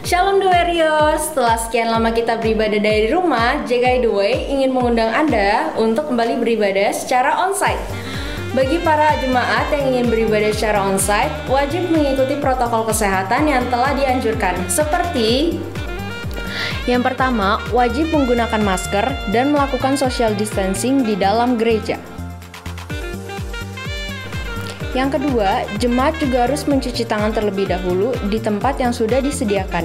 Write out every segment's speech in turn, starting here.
Shalom The Warriors, setelah sekian lama kita beribadah dari rumah, JKI The Way ingin mengundang Anda untuk kembali beribadah secara onsite. Bagi para jemaat yang ingin beribadah secara onsite, wajib mengikuti protokol kesehatan yang telah dianjurkan, seperti yang pertama, wajib menggunakan masker dan melakukan social distancing di dalam gereja. Yang kedua, jemaat juga harus mencuci tangan terlebih dahulu di tempat yang sudah disediakan.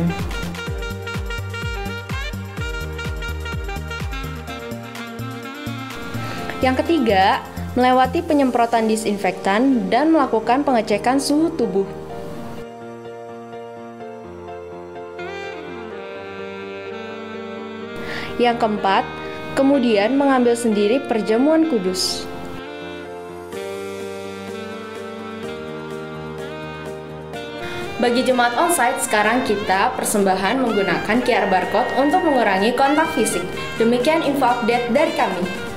Yang ketiga, melewati penyemprotan disinfektan dan melakukan pengecekan suhu tubuh. Yang keempat, kemudian mengambil sendiri perjamuan kudus. Bagi jemaat onsite, sekarang kita persembahan menggunakan QR barcode untuk mengurangi kontak fisik. Demikian info update dari kami.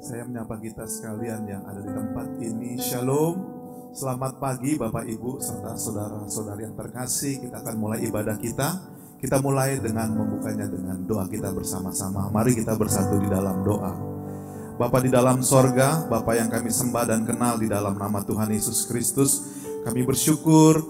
Saya menyapa kita sekalian yang ada di tempat ini. Shalom, selamat pagi Bapak Ibu serta saudara-saudari yang terkasih. Kita akan mulai ibadah kita. Kita mulai dengan membukanya dengan doa kita bersama-sama. Mari kita bersatu di dalam doa. Bapa di dalam sorga, Bapa yang kami sembah dan kenal di dalam nama Tuhan Yesus Kristus, kami bersyukur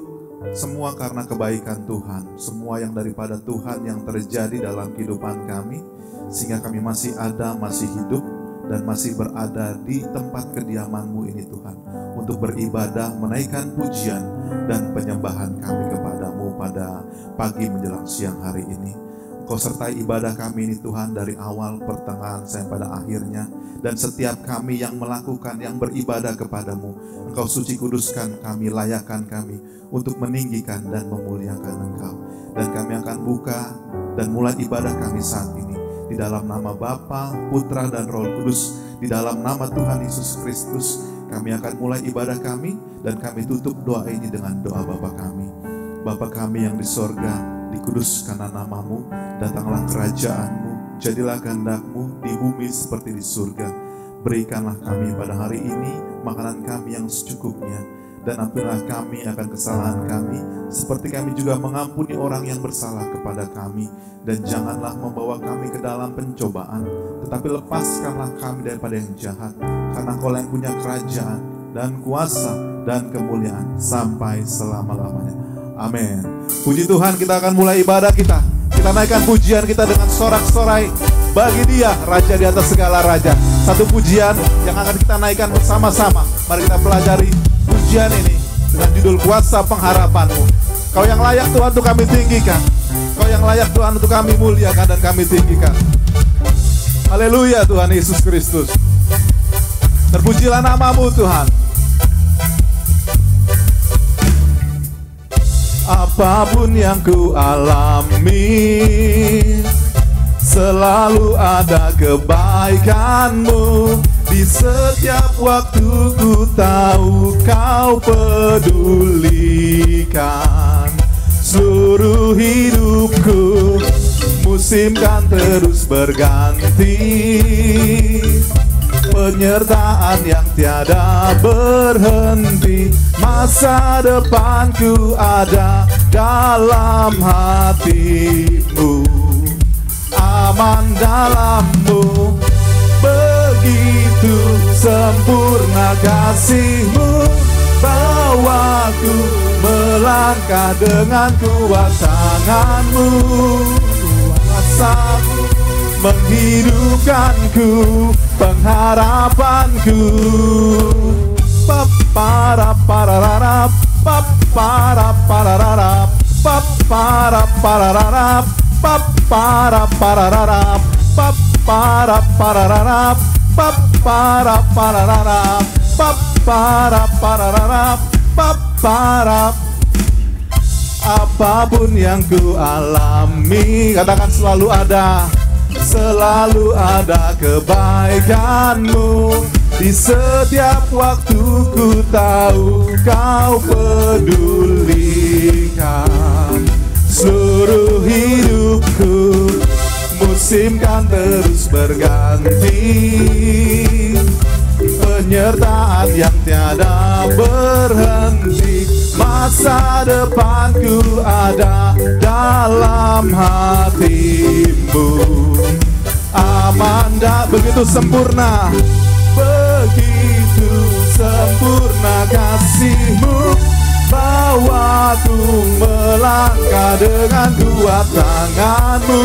semua karena kebaikan Tuhan. Semua yang daripada Tuhan yang terjadi dalam kehidupan kami, sehingga kami masih ada, masih hidup, dan masih berada di tempat kediaman-Mu ini Tuhan, untuk beribadah, menaikkan pujian dan penyembahan kami kepadamu pada pagi menjelang siang hari ini. Engkau sertai ibadah kami ini Tuhan, dari awal, pertengahan, sampai pada akhirnya. Dan setiap kami yang melakukan, yang beribadah kepadamu, Engkau suci kuduskan kami, layakkan kami untuk meninggikan dan memuliakan Engkau. Dan kami akan buka dan mulai ibadah kami saat ini di dalam nama Bapa, Putra, dan Roh Kudus. Di dalam nama Tuhan Yesus Kristus, kami akan mulai ibadah kami, dan kami tutup doa ini dengan doa Bapa kami. Bapa kami yang di sorga, dikuduskanlah namamu, datanglah kerajaan-Mu, jadilah kehendak-Mu di bumi seperti di surga. Berikanlah kami pada hari ini makanan kami yang secukupnya, dan ampunilah kami akan kesalahan kami, seperti kami juga mengampuni orang yang bersalah kepada kami. Dan janganlah membawa kami ke dalam pencobaan, tetapi lepaskanlah kami daripada yang jahat. Karena Engkau yang punya kerajaan, dan kuasa, dan kemuliaan, sampai selama-lamanya. Amin. Puji Tuhan, kita akan mulai ibadah kita. Kita naikkan pujian kita dengan sorak-sorai bagi Dia, Raja di atas segala raja. Satu pujian yang akan kita naikkan bersama-sama. Mari kita pelajari pujian ini dengan judul Kuasa Pengharapan-Mu. Kau yang layak Tuhan untuk kami tinggikan. Kau yang layak Tuhan untuk kami muliakan dan kami tinggikan. Haleluya Tuhan Yesus Kristus. Terpujilah nama-Mu Tuhan. Apapun yang ku alami, selalu ada kebaikan-Mu. Di setiap waktu ku tahu Kau pedulikan seluruh hidupku. Musim kan terus berganti, penyertaan yang tiada berhenti. Masa depanku ada dalam hatimu, aman dalammu. Begitu sempurna kasihmu, bawaku melangkah dengan kuat tanganmu. Kuasamu menghidupkanku, pengharapanku. Papara parararap, papara parararap, papara parararap, papara parararap, papara parararap, papara parararap, papara parararap, papara. Apapun yang ku alami, katakan selalu ada kebaikanmu. Di setiap waktu ku tahu kau pedulikan seluruh hidupku. Musim kan terus berganti, penyertaan yang tiada berhenti. Masa depanku ada dalam hatimu, aman dan begitu sempurna. Begitu sempurna kasihmu, bawaku melangkah dengan kuat tanganmu.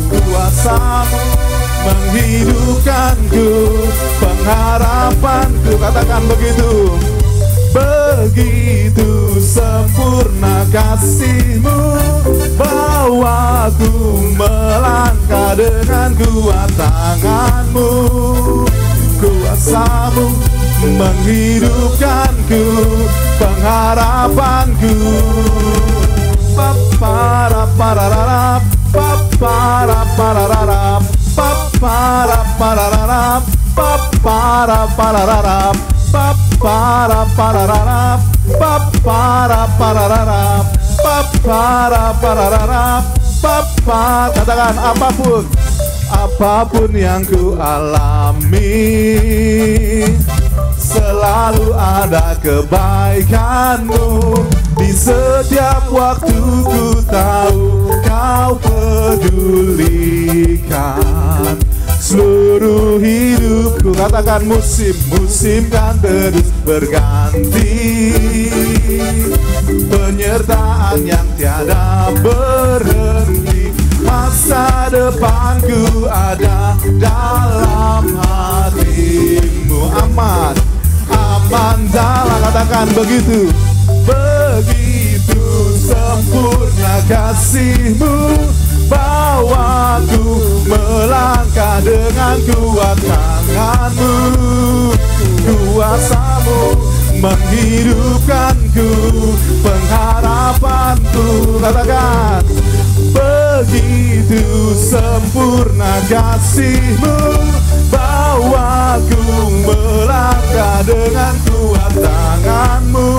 Kuasamu menghidupkanku, pengharapanku. Katakan begitu. Begitu sempurna kasihmu, bawaku melangkah dengan kuat tanganmu. Kuasamu menghidupkanku, pengharapanku. Papara parararap, papara parararap, papara parararap, papara parararap, papara parararap, papara parararap, papara parararap, papa. Katakan apapun yang ku alami, selalu ada kebaikanmu. Di setiap waktu ku tahu kau pedulikan seluruh hidupku. Katakan musim kan terus berganti, penyertaan yang tiada berhenti. Masa depanku ada dalam hatimu, aman dalam. Katakan begitu. Begitu sempurna kasihmu, bawaku melangkah dengan kuat tanganmu. Kuasamu menghidupkanku, pengharapanku. Katakan begitu sempurna kasihmu, bawaku melangkah dengan kuat tanganmu.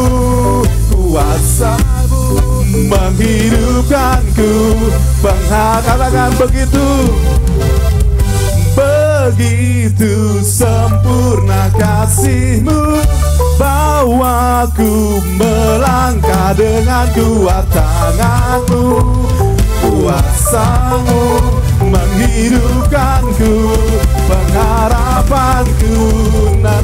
Kuasamu menghidupkanku, katakan begitu. Begitu sempurna kasihmu, bawaku melangkah dengan kuat tanganmu. Kuasamu menghidupkanku, pengharapanku. Na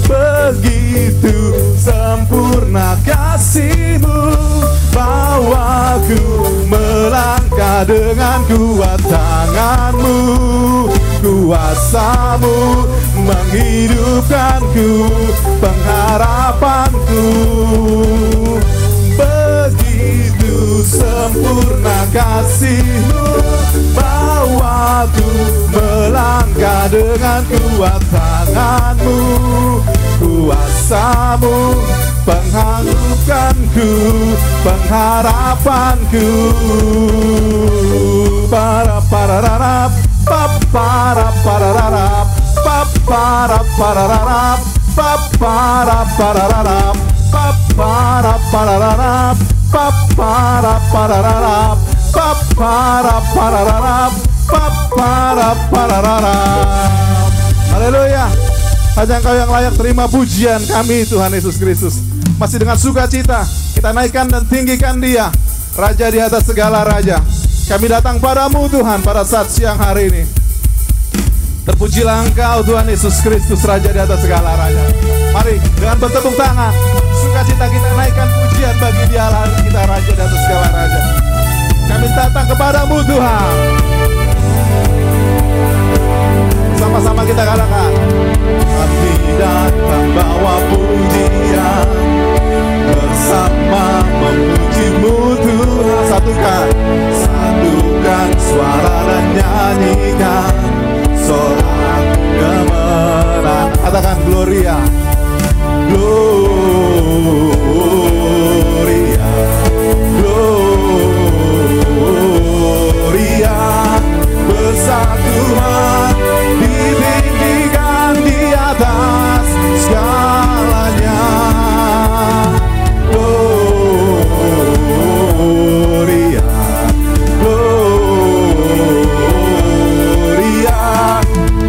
begitu sempurna kasihmu, bawaku melangkah dengan kuat tanganmu. Kuasamu menghidupkanku, pengharapanku. Begitu sempurna kasihmu, bawaku melangkah dengan kuat tanganmu. Kuasamu menghidupkanku, pengharapanku. Para parararap, papara parararap, papara parararap, papara parararap, papara parararap, papara parararap, papara parararap, papara parararap. Haleluya. Hanya Engkau yang layak terima pujian kami Tuhan Yesus Kristus. Masih dengan sukacita kita naikkan dan tinggikan Dia, Raja di atas segala raja. Kami datang padamu Tuhan pada saat siang hari ini. Terpujilah Engkau Tuhan Yesus Kristus, Raja di atas segala raja. Mari dengan bertepuk tangan, sukacita kita naikkan pujian bagi Dia kita, Raja di atas segala raja. Kami datang kepadamu Tuhan. Sama-sama kita katakan, kami datang bawa pujian, bersama memuji-Mu Tuhan. Satukan suara dan nyanyikan sorak kemenangan. Katakan Gloria, Gloria, Gloria. Besar Tuhan, ditinggikan di atas segalanya. Gloria, Gloria.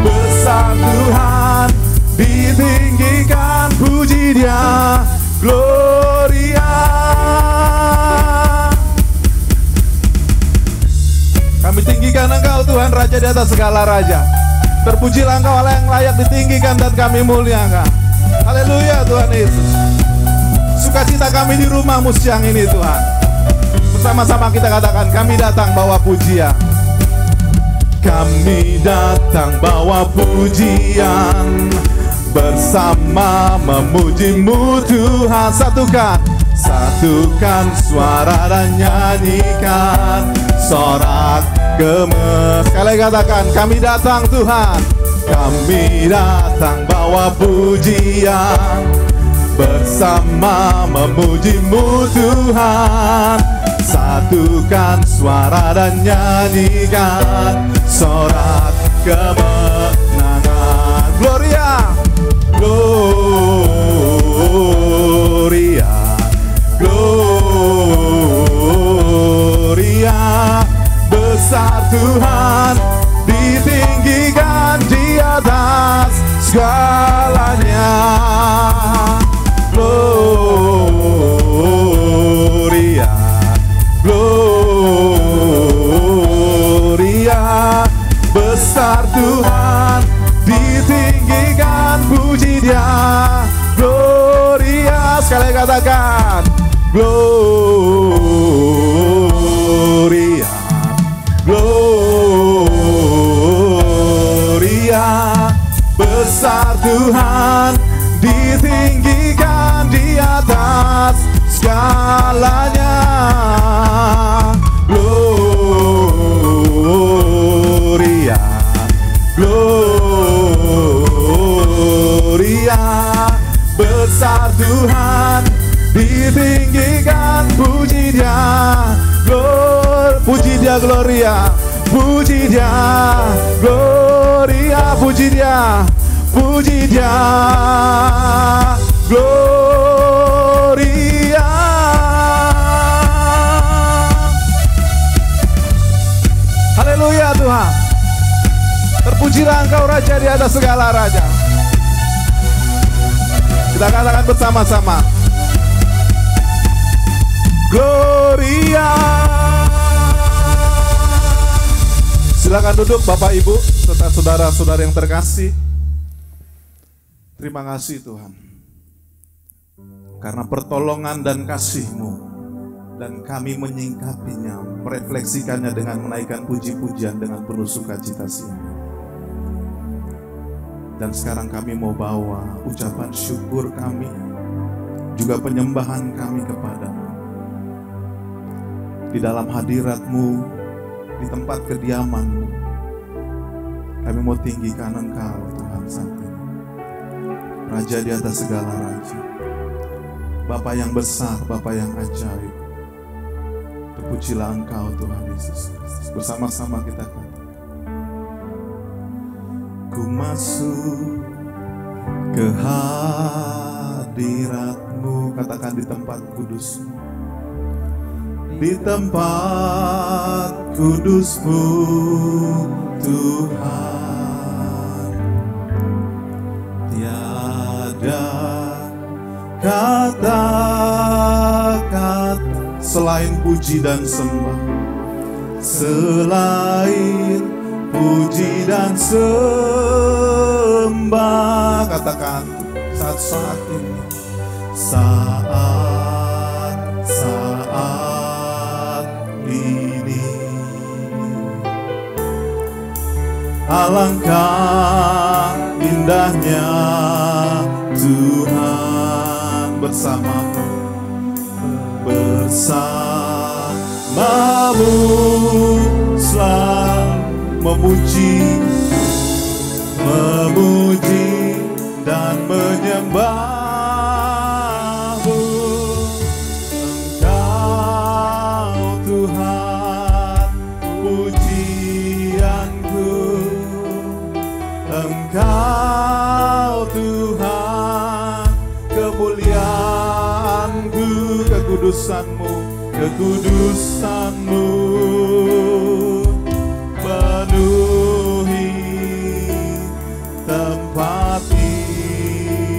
Besar Tuhan, ditinggikan, puji Dia. Gloria. Kami tinggikan Engkau Tuhan, Raja di atas segala raja. Terpujilah Engkau Allah yang layak ditinggikan dan kami muliakan. Haleluya Tuhan Yesus. Sukacita kami di rumah-Mu siang ini Tuhan. Bersama-sama kita katakan, kami datang bawa pujian. Kami datang bawa pujian, bersama memuji-Mu Tuhan. Satukan suara dan nyanyikan sorak gemes. Sekali katakan, kami datang Tuhan. Kami datang bawa pujian, bersama memuji-Mu Tuhan. Satukan suara dan nyanyikan sorak kemenangan. Gloria, Gloria, Gloria. Besar Tuhan, ditinggikan di atas segalanya. Gloria, Gloria. Besar Tuhan, ditinggikan, puji Dia. Gloria. Sekali katakan, Gloria, Gloria. Besar Tuhan, ditinggikan di atas segalanya. Gloria, Gloria. Besar Tuhan, ditinggikan, puji Dia. Puji Dia, Gloria. Puji Dia, Gloria. Puji Dia, puji Dia, Gloria. Haleluya Tuhan. Terpujilah Engkau Raja di atas segala raja. Kita katakan bersama-sama, Gloria. Silakan duduk Bapak Ibu serta saudara-saudara yang terkasih. Terima kasih Tuhan, karena pertolongan dan kasih-Mu, dan kami menyingkapinya, merefleksikannya dengan menaikkan puji-pujian dengan penuh sukacita siang. Dan sekarang kami mau bawa ucapan syukur kami, juga penyembahan kami kepadamu. Di dalam hadirat-Mu, di tempat kediaman-Mu, kami mau tinggikan Engkau Tuhan saat ini, Raja di atas segala raja, Bapa yang besar, Bapa yang ajaib. Terpujilah Engkau Tuhan Yesus Kristus. Bersama-sama kita katakan, ku masuk ke hadirat-Mu. Katakan, di tempat kudus-Mu, di tempat kudus-Mu Tuhan. kata-kata selain puji dan sembah, selain puji dan sembah. Katakan saat-saat ini, saat ini, alangkah indahnya Tuhan bersamamu, selalu memuji dan menyembahmu. Engkau Tuhan pujianku, Engkau Tuhan kemuliaanku, kekudusanmu penuhi tempat ini.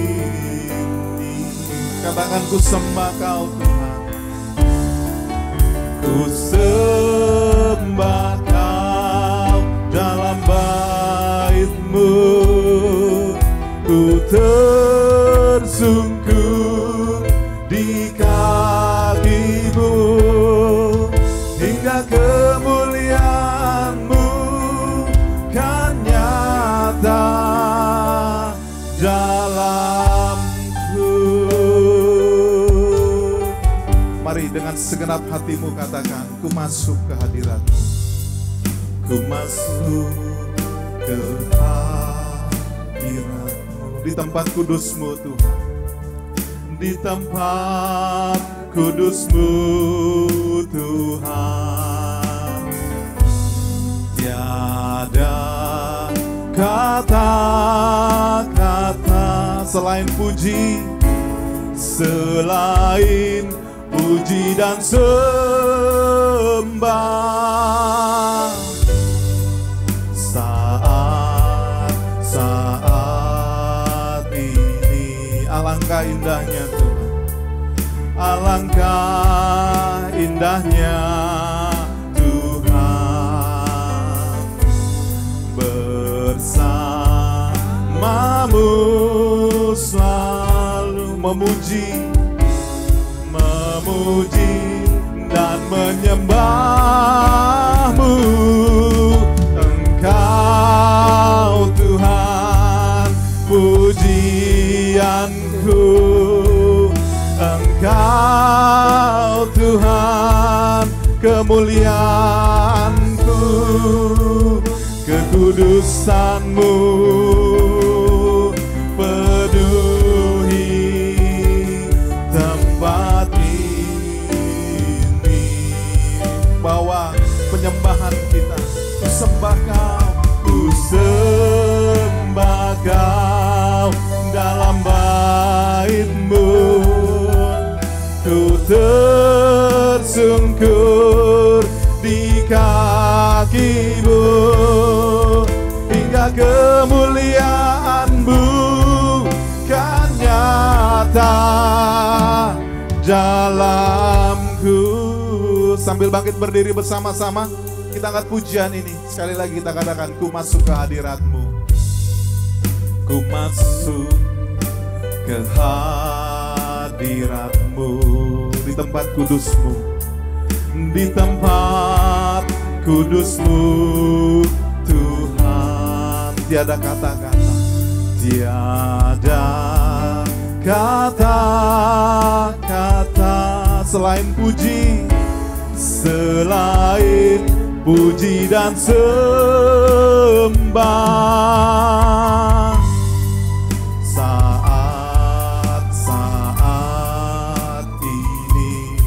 Katakan ku sembah Kau Tuhan, ku sembah Kau dalam bait-Mu, ku tersungkur di kaki-Mu hingga kemuliaan-Mu kan nyata dalamku. Mari dengan segenap hatimu katakan, ku masuk ke hadirat-Mu, ku masuk ke hadirat-Mu, di tempat kudus-Mu Tuhan, di tempat kudus-Mu Tuhan. Tiada kata-kata selain puji, selain puji dan sembah. Saat ini alangkah indahnya Tuhan, alangkah indahnya Tuhan bersamamu, selalu memuji dan menyembahmu. Engkau Tuhan pujianku, Engkau Tuhan kemuliaanku, kekudusan-Mu penuhi tempat ini. Bawa penyembahan kita, ku sembah Kau, ku sembah Kau dalam bait-Mu, ku tersungkur di kaki-Mu hingga kemuliaan-Mu kan nyata dalamku. Sambil bangkit berdiri bersama-sama, kita angkat pujian ini. Sekali lagi kita katakan, ku masuk ke hadirat-Mu, ku masuk ke hadirat-Mu, di tempat kudus-Mu, di tempat kudus-Mu Tuhan. Tiada kata-kata, tiada kata-kata selain puji, selain puji dan sembah. Saat ini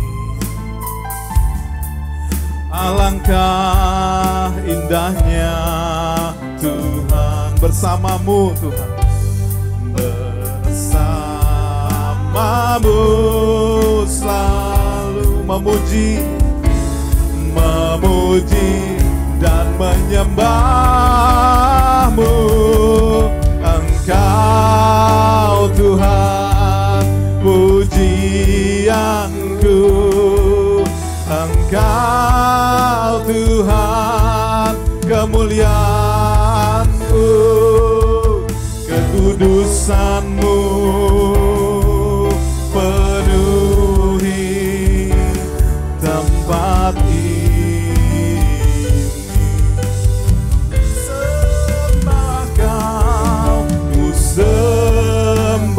alangkah indahnya Tuhan bersamamu Tuhan, bersamamu selalu memuji dan menyembahmu. Engkau Tuhan kekudusan-Mu penuhi tempat ini. Sembah Kau, ku sembah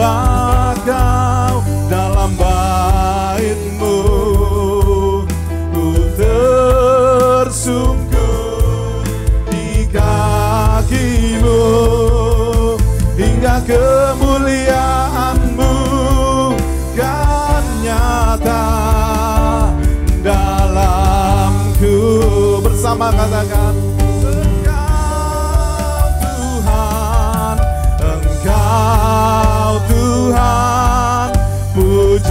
Kau dalam bait-Mu, ku tersungkur di kaki-Mu, hingga kemuliaan-Mu kan nyata dalamku. Bersama katakan, Engkau Tuhan, pujianku.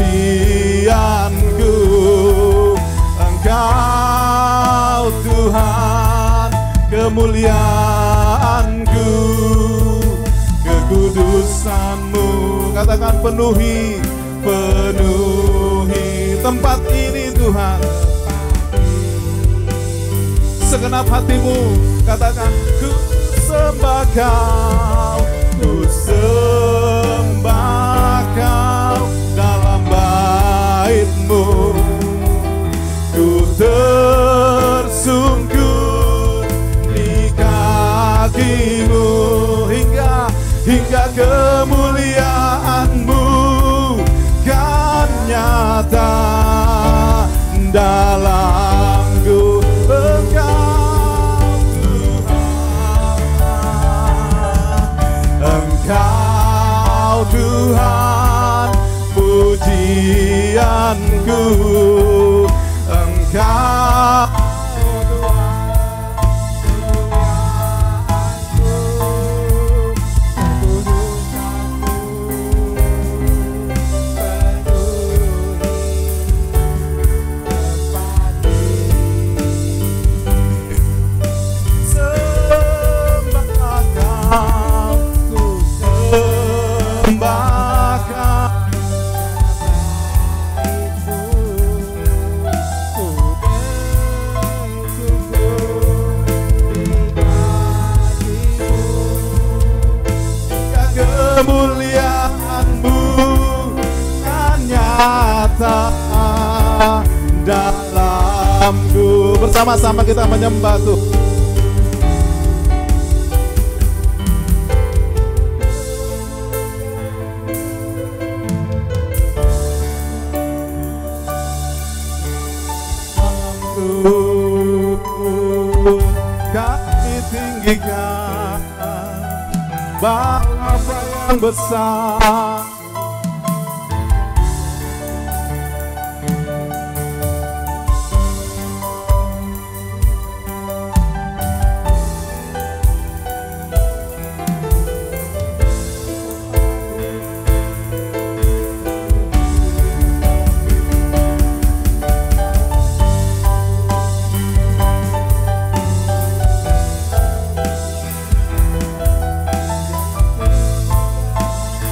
Engkau Tuhan, kemuliaanku. Kekudusan-Mu, katakan, penuhi tempat ini Tuhan. Segenap hatimu, katakan, ku sembah Kau, ku sembah Kau dalam bait-Mu, ku tersungkur di kaki-Mu, hingga kemuliaan-Mu kan nyata dalamku. Engkau Tuhan, pujianku. Engkau kemuliaan-Mu kan nyata dalamku. Bersama-sama kita menyembah Tuhan. Kami tinggikan Bapa yang besar,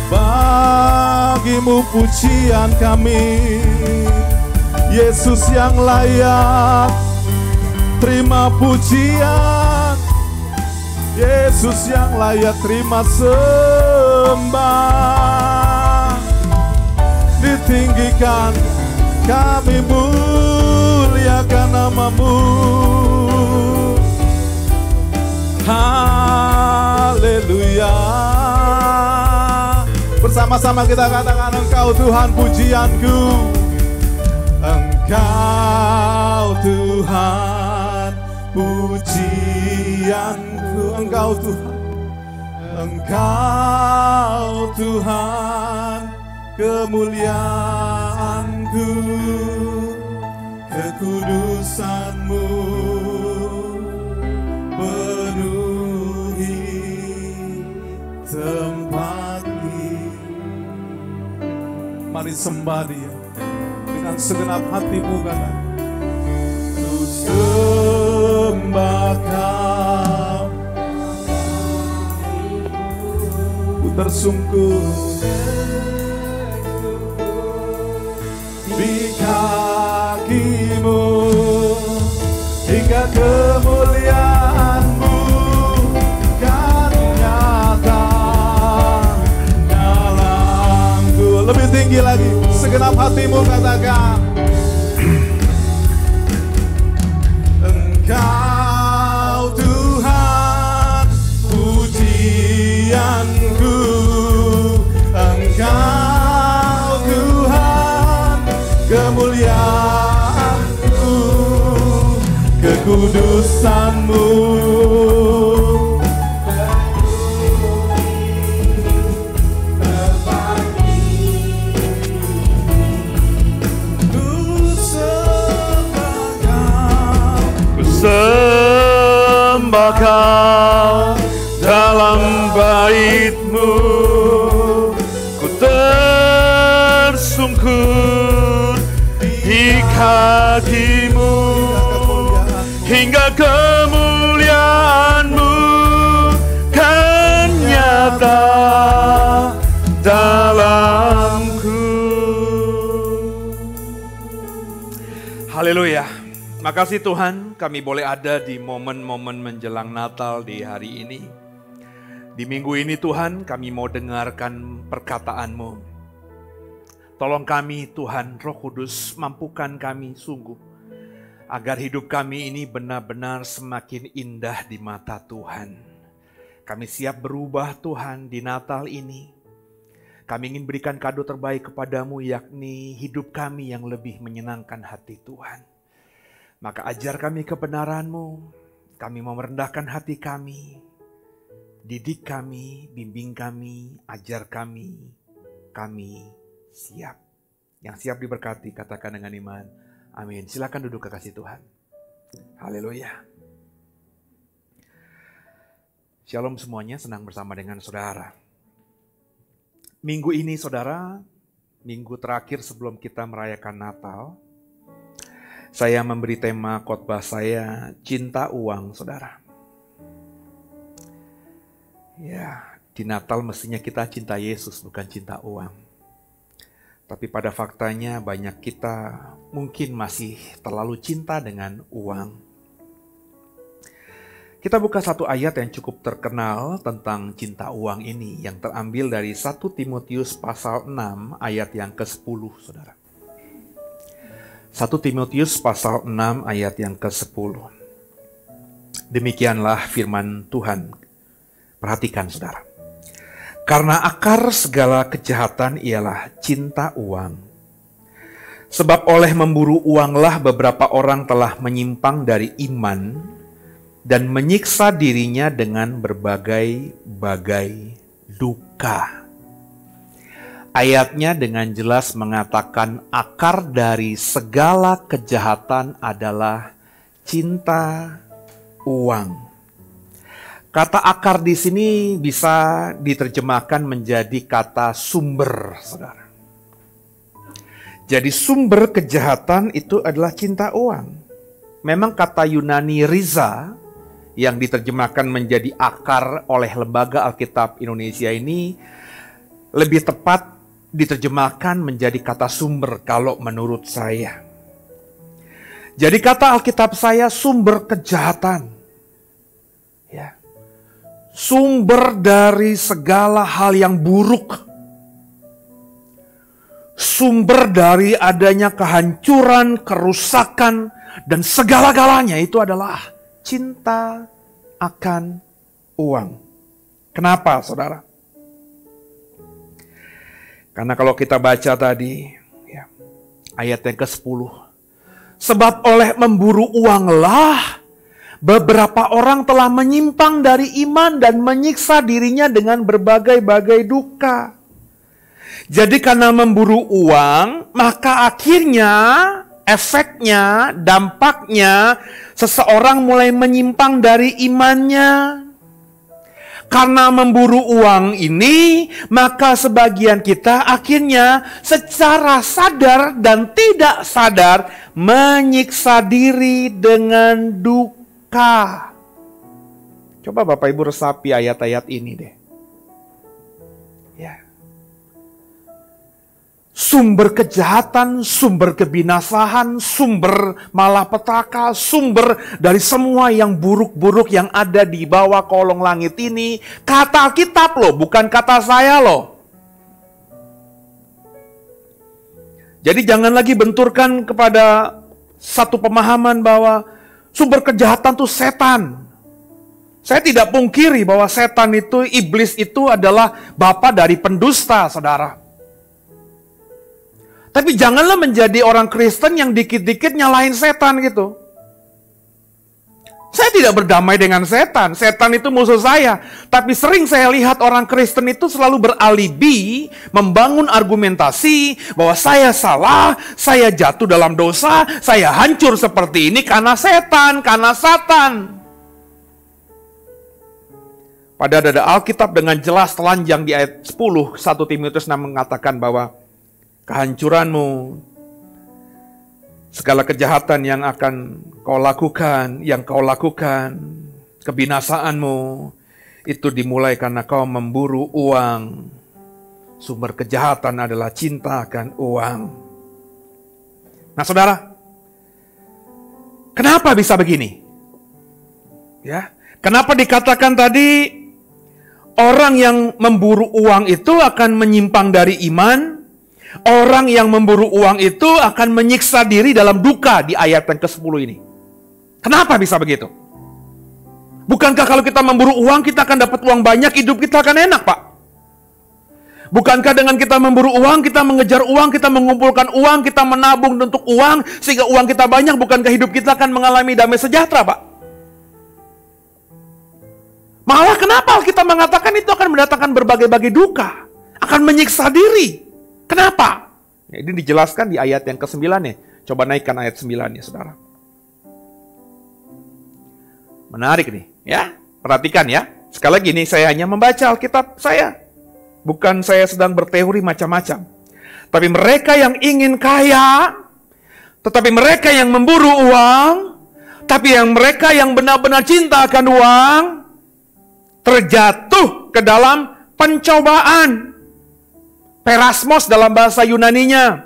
bagimu pujian kami, Yesus yang layak terima pujian, Yesus yang layak terima sembah. Ditinggikan, kami muliakan nama-Mu. Haleluya. Bersama-sama kita katakan, Engkau Tuhan pujianku. Engkau Tuhan pujianku. Engkau Tuhan, Engkau Tuhan kemuliaanku. Kekudusan-Mu penuhi tempat ini. Mari sembah Dia dengan segenap hatimu, kata, ku sembah Kau, ku tersungkur di kaki-Mu, hingga kemuliaan-Mu kan nyata Lebih tinggi lagi, segenap hatimu katakan. Engkau Tuhan, pujianku. Engkau Tuhan, kemuliaanku, kekudusan-Mu. Sembah Kau dalam bait-Mu, ku tersungkur di kaki-Mu, hingga kemuliaan-Mu kan nyata dalamku. Haleluya. Makasih Tuhan, kami boleh ada di momen-momen menjelang Natal di hari ini. Di minggu ini Tuhan, kami mau dengarkan perkataan-Mu. Tolong kami Tuhan, Roh Kudus, mampukan kami sungguh, agar hidup kami ini benar-benar semakin indah di mata Tuhan. Kami siap berubah Tuhan di Natal ini. Kami ingin berikan kado terbaik kepadamu, yakni hidup kami yang lebih menyenangkan hati Tuhan. Maka ajar kami kebenaran-Mu, kami mau merendahkan hati kami, didik kami, bimbing kami, ajar kami siap. Yang siap diberkati, katakan dengan iman, amin. Silakan duduk kekasih Tuhan. Haleluya. Shalom semuanya, senang bersama dengan saudara. Minggu ini saudara, minggu terakhir sebelum kita merayakan Natal, saya memberi tema khotbah saya, cinta uang, saudara. Ya, di Natal mestinya kita cinta Yesus, bukan cinta uang. Tapi pada faktanya banyak kita mungkin masih terlalu cinta dengan uang. Kita buka satu ayat yang cukup terkenal tentang cinta uang ini, yang terambil dari 1 Timotius pasal 6 ayat yang ke-10, saudara. 1 Timotius pasal 6 ayat yang ke-10. Demikianlah firman Tuhan. Perhatikan saudara. Karena akar segala kejahatan ialah cinta uang. Sebab oleh memburu uanglah beberapa orang telah menyimpang dari iman dan menyiksa dirinya dengan berbagai-bagai duka. Ayatnya dengan jelas mengatakan akar dari segala kejahatan adalah cinta uang. Kata akar di sini bisa diterjemahkan menjadi kata sumber, saudara. Jadi sumber kejahatan itu adalah cinta uang. Memang kata Yunani riza yang diterjemahkan menjadi akar oleh Lembaga Alkitab Indonesia ini lebih tepat diterjemahkan menjadi kata sumber kalau menurut saya. Jadi kata Alkitab saya sumber kejahatan. Ya. Sumber dari segala hal yang buruk. Sumber dari adanya kehancuran, kerusakan, dan segala-galanya itu adalah cinta akan uang. Kenapa, saudara? Karena kalau kita baca tadi, ya, ayat yang ke-10. Sebab oleh memburu uanglah, beberapa orang telah menyimpang dari iman dan menyiksa dirinya dengan berbagai-bagai duka. Jadi karena memburu uang, maka akhirnya, efeknya, dampaknya, seseorang mulai menyimpang dari imannya. Karena memburu uang ini, maka sebagian kita akhirnya secara sadar dan tidak sadar menyiksa diri dengan duka. Coba Bapak Ibu resapi ayat-ayat ini deh. Ya. Sumber kejahatan, sumber kebinasaan, sumber malapetaka, sumber dari semua yang buruk-buruk yang ada di bawah kolong langit ini. Kata Alkitab loh, bukan kata saya loh. Jadi jangan lagi benturkan kepada satu pemahaman bahwa sumber kejahatan itu setan. Saya tidak pungkiri bahwa setan itu, iblis itu adalah bapa dari pendusta, saudara. Tapi janganlah menjadi orang Kristen yang dikit-dikit nyalahin setan gitu. Saya tidak berdamai dengan setan. Setan itu musuh saya. Tapi sering saya lihat orang Kristen itu selalu beralibi, membangun argumentasi bahwa saya salah, saya jatuh dalam dosa, saya hancur seperti ini karena setan, karena Satan. Pada dada Alkitab dengan jelas telanjang di ayat 10, 1 Timotius 6 mengatakan bahwa kehancuranmu, segala kejahatan yang akan kau lakukan, kebinasaanmu, itu dimulai karena kau memburu uang. Sumber kejahatan adalah cinta akan uang. Nah, saudara, kenapa bisa begini? Ya, kenapa dikatakan tadi orang yang memburu uang itu akan menyimpang dari iman? Orang yang memburu uang itu akan menyiksa diri dalam duka di ayat yang ke-10 ini. Kenapa bisa begitu? Bukankah kalau kita memburu uang, kita akan dapat uang banyak, hidup kita akan enak, Pak? Bukankah dengan kita memburu uang, kita mengejar uang, kita mengumpulkan uang, kita menabung untuk uang, sehingga uang kita banyak, bukankah hidup kita akan mengalami damai sejahtera, Pak? Malah kenapa kita mengatakan itu akan mendatangkan berbagai-bagai duka, akan menyiksa diri? Kenapa? Ya, ini dijelaskan di ayat yang ke-9 ya. Coba naikkan ayat 9 ya, saudara. Menarik nih, ya. Perhatikan ya. Sekali lagi nih, saya hanya membaca Alkitab saya. Bukan saya sedang berteori macam-macam. Tapi mereka yang ingin kaya, tetapi mereka yang memburu uang, tapi yang mereka yang benar-benar cinta akan uang, terjatuh ke dalam pencobaan. Perasmos dalam bahasa Yunaninya.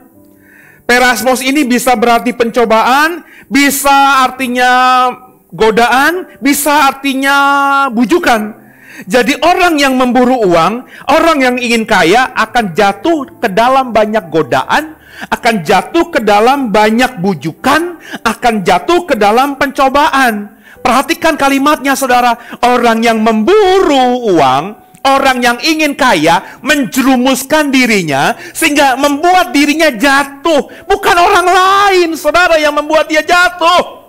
Perasmos ini bisa berarti pencobaan, bisa artinya godaan, bisa artinya bujukan. Jadi orang yang memburu uang, orang yang ingin kaya akan jatuh ke dalam banyak godaan, akan jatuh ke dalam banyak bujukan, akan jatuh ke dalam pencobaan. Perhatikan kalimatnya, saudara. Orang yang memburu uang, orang yang ingin kaya, menjerumuskan dirinya sehingga membuat dirinya jatuh. Bukan orang lain, saudara, yang membuat dia jatuh.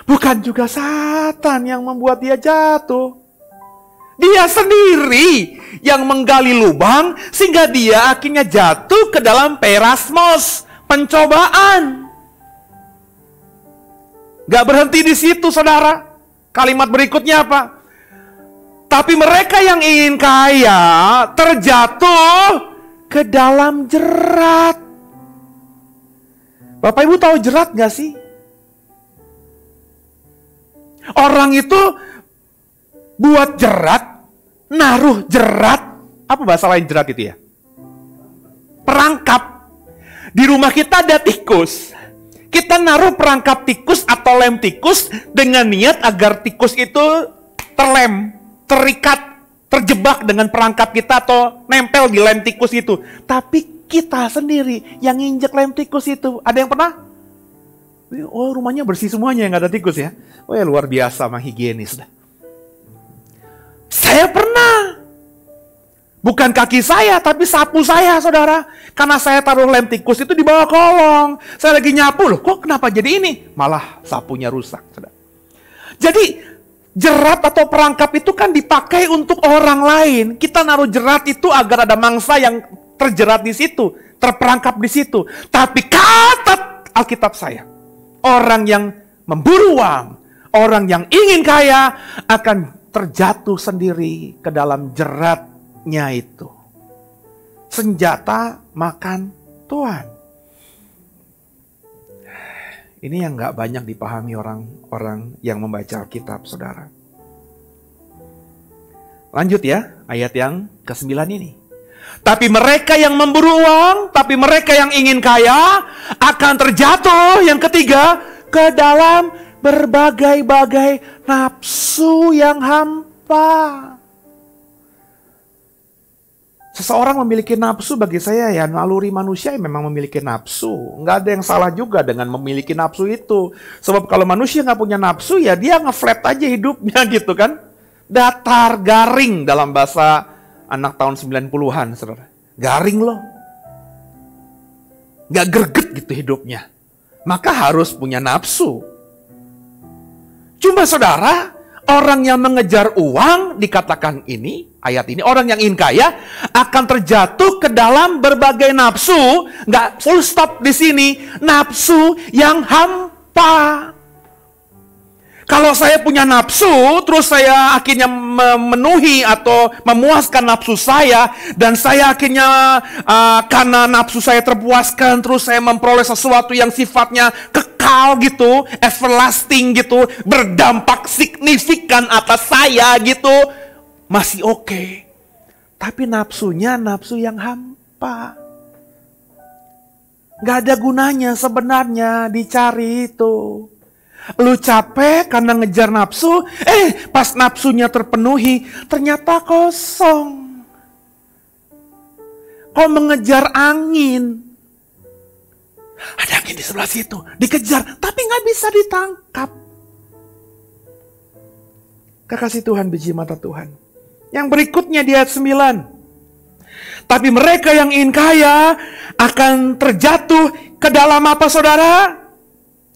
Bukan juga Satan yang membuat dia jatuh. Dia sendiri yang menggali lubang sehingga dia akhirnya jatuh ke dalam perasmos, pencobaan. Gak berhenti di situ, saudara. Kalimat berikutnya apa? Tapi mereka yang ingin kaya terjatuh ke dalam jerat. Bapak Ibu tahu jerat gak sih? Orang itu buat jerat, naruh jerat. Apa bahasa lain jerat itu ya? Perangkap. Di rumah kita ada tikus. Kita naruh perangkap tikus atau lem tikus dengan niat agar tikus itu terlem, terikat, terjebak dengan perangkap kita atau nempel di lem tikus itu. Tapi kita sendiri yang injek lem tikus itu. Ada yang pernah? Oh, rumahnya bersih semuanya, nggak ada tikus ya. Oh ya, luar biasa, mah higienis. Saya pernah. Bukan kaki saya, tapi sapu saya, saudara. Karena saya taruh lem tikus itu di bawah kolong. Saya lagi nyapu, loh kok kenapa jadi ini? Malah sapunya rusak, saudara. Jadi jerat atau perangkap itu kan dipakai untuk orang lain. Kita naruh jerat itu agar ada mangsa yang terjerat di situ, terperangkap di situ. Tapi kata Alkitab saya, orang yang memburu uang, orang yang ingin kaya akan terjatuh sendiri ke dalam jeratnya itu. Senjata makan Tuhan. Ini yang gak banyak dipahami orang-orang yang membaca Alkitab, saudara. Lanjut ya, ayat yang ke-9 ini. Tapi mereka yang memburu uang, tapi mereka yang ingin kaya, akan terjatuh, yang ketiga, ke dalam berbagai-bagai nafsu yang hampa. Seseorang memiliki nafsu bagi saya ya naluri manusia yang memang memiliki nafsu. Nggak ada yang salah juga dengan memiliki nafsu itu. Sebab kalau manusia nggak punya nafsu ya dia nge-flat aja hidupnya gitu kan. Datar, garing dalam bahasa anak tahun 90-an, saudara. Garing loh. Nggak greget gitu hidupnya. Maka harus punya nafsu. Cuma saudara, orang yang mengejar uang, dikatakan ini, ayat ini, orang yang ingin kaya akan terjatuh ke dalam berbagai nafsu, nggak full stop di sini, nafsu yang hampa. Kalau saya punya nafsu, terus saya akhirnya memenuhi atau memuaskan nafsu saya, dan saya akhirnya karena nafsu saya terpuaskan, terus saya memperoleh sesuatu yang sifatnya kekal gitu, everlasting gitu, berdampak signifikan atas saya gitu, masih oke. Tapi nafsunya nafsu yang hampa. Gak ada gunanya sebenarnya dicari itu. Lu capek karena ngejar nafsu, pas nafsunya terpenuhi, ternyata kosong. Kau mengejar angin. Ada angin di sebelah situ, dikejar, tapi nggak bisa ditangkap. Kekasih Tuhan, biji mata Tuhan. Yang berikutnya di ayat 9. Tapi mereka yang ingin kaya akan terjatuh ke dalam apa saudara?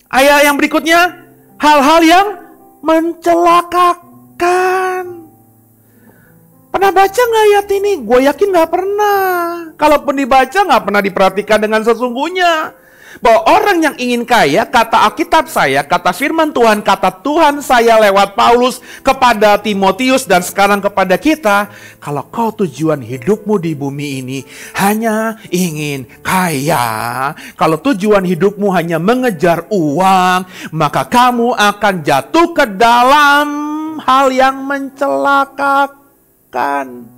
Ayat yang berikutnya, hal-hal yang mencelakakan. Pernah baca nggak ayat ini? Gue yakin nggak pernah. Kalaupun dibaca nggak pernah diperhatikan dengan sesungguhnya. Bahwa orang yang ingin kaya, kata Alkitab saya, kata firman Tuhan, kata Tuhan saya lewat Paulus kepada Timotius dan sekarang kepada kita. Kalau kau tujuan hidupmu di bumi ini hanya ingin kaya, kalau tujuan hidupmu hanya mengejar uang, maka kamu akan jatuh ke dalam hal yang mencelakakan.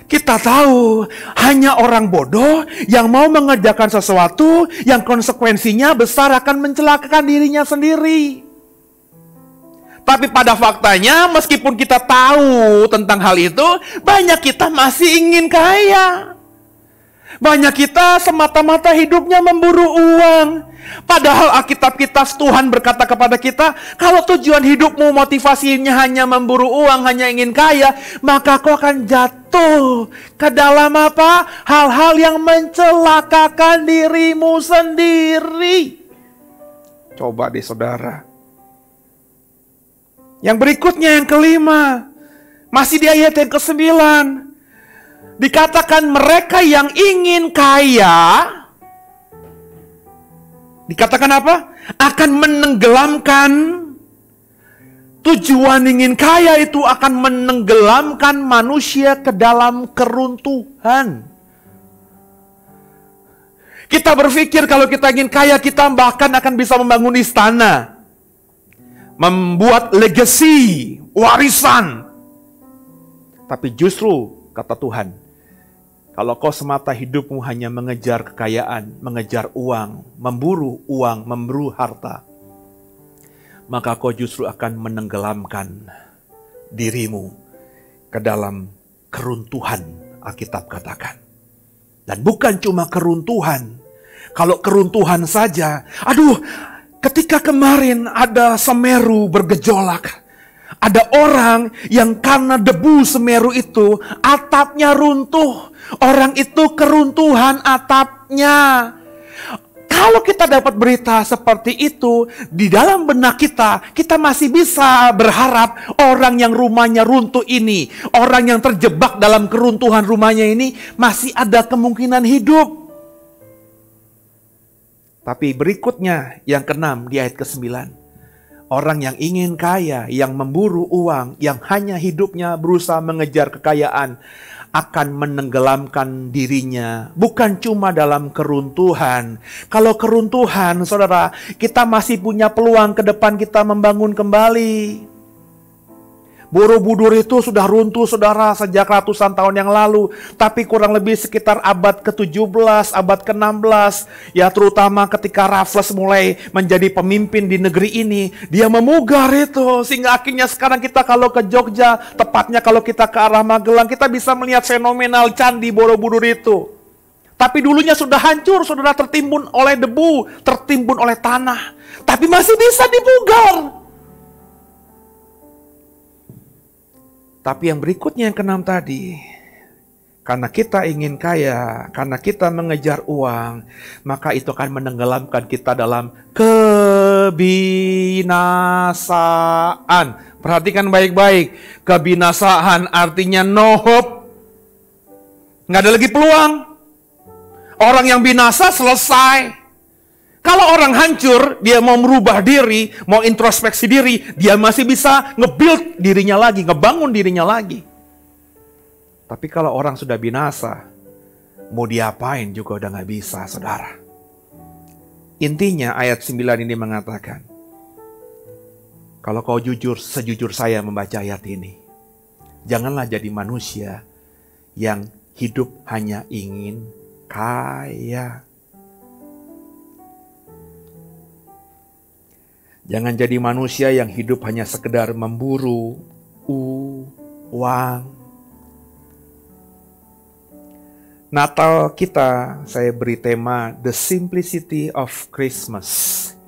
Kita tahu, hanya orang bodoh yang mau mengerjakan sesuatu yang konsekuensinya besar akan mencelakakan dirinya sendiri. Tapi pada faktanya, meskipun kita tahu tentang hal itu, banyak kita masih ingin kaya. Banyak kita semata-mata hidupnya memburu uang. Padahal Alkitab kita, Tuhan berkata kepada kita, kalau tujuan hidupmu motivasinya hanya memburu uang, hanya ingin kaya, maka kau akan jatuh ke dalam apa? Hal-hal yang mencelakakan dirimu sendiri. Coba deh saudara. Yang berikutnya yang kelima, masih di ayat yang ke-9. Dikatakan mereka yang ingin kaya, dikatakan apa? Akan menenggelamkan. Tujuan ingin kaya itu akan menenggelamkan manusia ke dalam keruntuhan. Kita berpikir kalau kita ingin kaya, kita bahkan akan bisa membangun istana, membuat legacy, warisan. Tapi justru, kata Tuhan, kalau kau semata hidupmu hanya mengejar kekayaan, mengejar uang, memburu harta, maka kau justru akan menenggelamkan dirimu ke dalam keruntuhan, Alkitab katakan. Dan bukan cuma keruntuhan. Kalau keruntuhan saja, ketika kemarin ada Semeru bergejolak, ada orang yang karena debu Semeru itu atapnya runtuh. Orang itu keruntuhan atapnya. Kalau kita dapat berita seperti itu di dalam benak kita, kita masih bisa berharap orang yang rumahnya runtuh ini, orang yang terjebak dalam keruntuhan rumahnya ini masih ada kemungkinan hidup. Tapi berikutnya yang ke-6 di ayat ke-9. Orang yang ingin kaya, yang memburu uang, yang hanya hidupnya berusaha mengejar kekayaan, akan menenggelamkan dirinya. Bukan cuma dalam keruntuhan. Kalau keruntuhan, saudara, kita masih punya peluang ke depan kita membangun kembali. Borobudur itu sudah runtuh saudara sejak ratusan tahun yang lalu. Tapi kurang lebih sekitar abad ke-17, abad ke-16. Ya terutama ketika Raffles mulai menjadi pemimpin di negeri ini. Dia memugar itu. Sehingga akhirnya sekarang kita kalau ke Jogja, tepatnya kalau kita ke arah Magelang, kita bisa melihat fenomenal Candi Borobudur itu. Tapi dulunya sudah hancur, saudara, tertimbun oleh debu, tertimbun oleh tanah. Tapi masih bisa dipugar. Tapi yang berikutnya yang keenam tadi, karena kita ingin kaya, karena kita mengejar uang, maka itu akan menenggelamkan kita dalam kebinasaan. Perhatikan baik-baik, kebinasaan artinya no hope. Nggak ada lagi peluang. Orang yang binasa selesai. Kalau orang hancur, dia mau merubah diri, mau introspeksi diri, dia masih bisa nge-build dirinya lagi, ngebangun dirinya lagi. Tapi kalau orang sudah binasa, mau diapain juga udah nggak bisa, saudara. Intinya ayat 9 ini mengatakan, kalau kau jujur, sejujur saya membaca ayat ini, janganlah jadi manusia yang hidup hanya ingin kaya. Jangan jadi manusia yang hidup hanya sekedar memburu uang. Natal kita, saya beri tema The Simplicity of Christmas,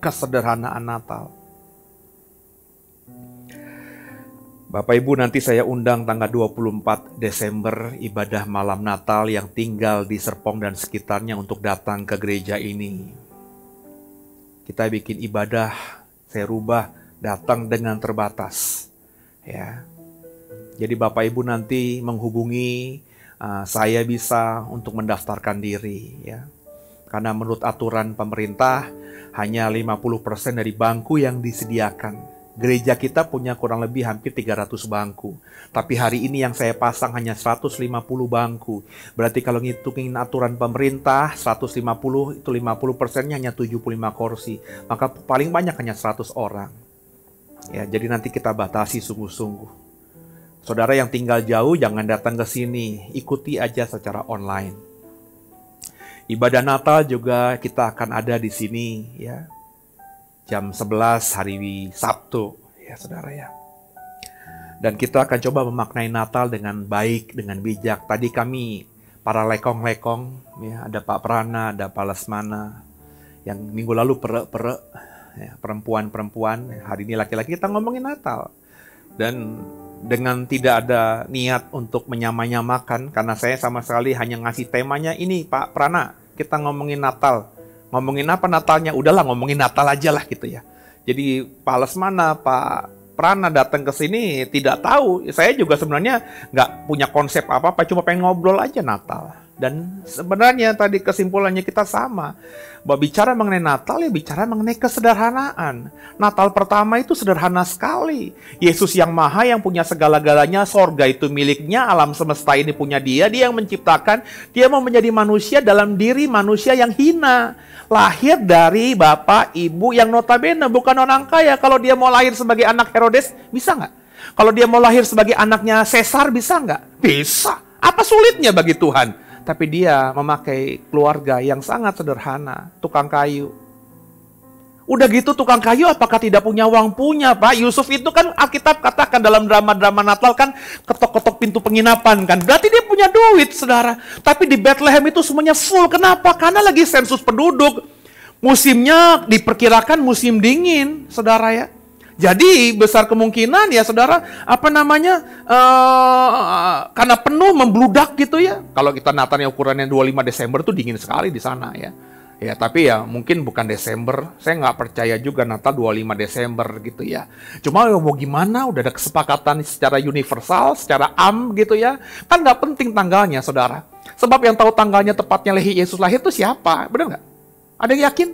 kesederhanaan Natal. Bapak Ibu, nanti saya undang tanggal 24 Desember ibadah malam Natal yang tinggal di Serpong dan sekitarnya untuk datang ke gereja ini. Kita bikin ibadah, saya rubah datang dengan terbatas. Ya. Jadi Bapak Ibu nanti menghubungi saya bisa untuk mendaftarkan diri. Ya. Karena menurut aturan pemerintah hanya 50% dari bangku yang disediakan. Gereja kita punya kurang lebih hampir 300 bangku. Tapi hari ini yang saya pasang hanya 150 bangku. Berarti kalau ngitungin aturan pemerintah, 150 itu 50%-nya hanya 75 kursi. Maka paling banyak hanya 100 orang. Ya, jadi nanti kita batasi sungguh-sungguh. Saudara yang tinggal jauh jangan datang ke sini. Ikuti aja secara online. Ibadah Natal juga kita akan ada di sini, ya. Jam 11 hari Sabtu, ya saudara ya. Dan kita akan coba memaknai Natal dengan baik, dengan bijak. Tadi kami, para lekong-lekong, ya, ada Pak Prana, ada Pak Lesmana. Yang minggu lalu ya, perempuan-perempuan, hari ini laki-laki, kita ngomongin Natal. Dan dengan tidak ada niat untuk menyamakan, karena saya sama sekali hanya ngasih temanya ini, Pak Prana, kita ngomongin Natal. Ngomongin apa Natalnya? Udahlah ngomongin Natal aja lah gitu ya. Jadi Pak Lesmana, Pak Prana datang ke sini tidak tahu. Saya juga sebenarnya nggak punya konsep apa-apa, cuma pengen ngobrol aja Natal. Dan sebenarnya tadi kesimpulannya kita sama. Bahwa bicara mengenai Natal ya bicara mengenai kesederhanaan. Natal pertama itu sederhana sekali. Yesus yang maha yang punya segala-galanya, sorga itu miliknya, alam semesta ini punya dia yang menciptakan. Dia mau menjadi manusia dalam diri manusia yang hina. Lahir dari bapak ibu yang notabene bukan orang kaya. Kalau dia mau lahir sebagai anak Herodes, bisa nggak? Kalau dia mau lahir sebagai anaknya Caesar, bisa nggak? Bisa. Apa sulitnya bagi Tuhan? Tapi dia memakai keluarga yang sangat sederhana, tukang kayu. Udah gitu tukang kayu apakah tidak punya uang? Punya, Pak. Yusuf itu kan Alkitab katakan dalam drama-drama Natal kan ketok-ketok pintu penginapan kan. Berarti dia punya duit, saudara. Tapi di Bethlehem itu semuanya full. Kenapa? Karena lagi sensus penduduk. Musimnya diperkirakan musim dingin, saudara ya. Jadi besar kemungkinan ya saudara, karena penuh membludak gitu ya. Kalau kita Natalnya ukurannya 25 Desember tuh dingin sekali di sana ya. Ya tapi ya mungkin bukan Desember, saya nggak percaya juga Natal 25 Desember gitu ya. Cuma ya mau gimana, udah ada kesepakatan secara universal, secara gitu ya. Kan nggak penting tanggalnya saudara. Sebab yang tahu tanggalnya tepatnya Yesus lahir itu siapa? Benar nggak? Ada yang yakin?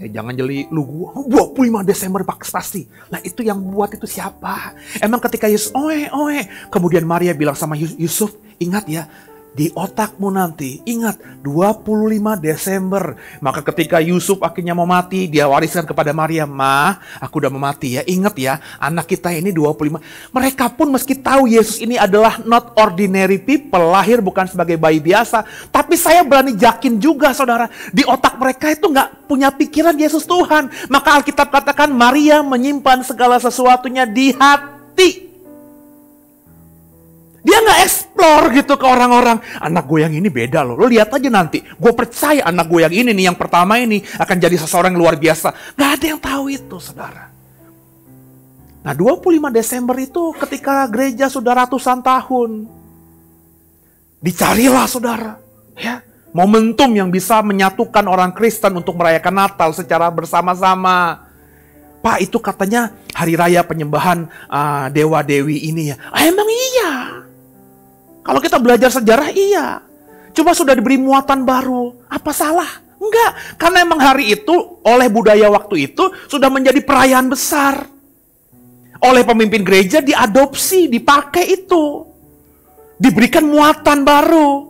Jangan jeli lu gua 25 Desember pasti. Nah itu yang buat itu siapa? Emang ketika Yesus kemudian Maria bilang sama Yusuf, ingat ya, Di otakmu nanti, ingat 25 Desember. Maka ketika Yusuf akhirnya mau mati, dia wariskan kepada Maria, "Ma, aku udah mau mati ya. Ingat ya, anak kita ini 25. Mereka pun meski tahu Yesus ini adalah not ordinary people, lahir bukan sebagai bayi biasa. Tapi saya berani yakin juga saudara, di otak mereka itu nggak punya pikiran Yesus Tuhan. Maka Alkitab katakan Maria menyimpan segala sesuatunya di hati. Dia nggak explore gitu ke orang-orang. Anak gue yang ini beda loh. Lo lihat aja nanti. Gue percaya anak gue yang ini nih, yang pertama ini akan jadi seseorang yang luar biasa. Nggak ada yang tahu itu, saudara. Nah, 25 Desember itu ketika gereja sudah ratusan tahun. Dicarilah, saudara. Ya, momentum yang bisa menyatukan orang Kristen untuk merayakan Natal secara bersama-sama. Pak, itu katanya hari raya penyembahan dewa-dewi ini ya. Emang iya. Kalau kita belajar sejarah, iya. Cuma sudah diberi muatan baru. Apa salah? Enggak. Karena emang hari itu, oleh budaya waktu itu, sudah menjadi perayaan besar. Oleh pemimpin gereja diadopsi, dipakai itu. Diberikan muatan baru.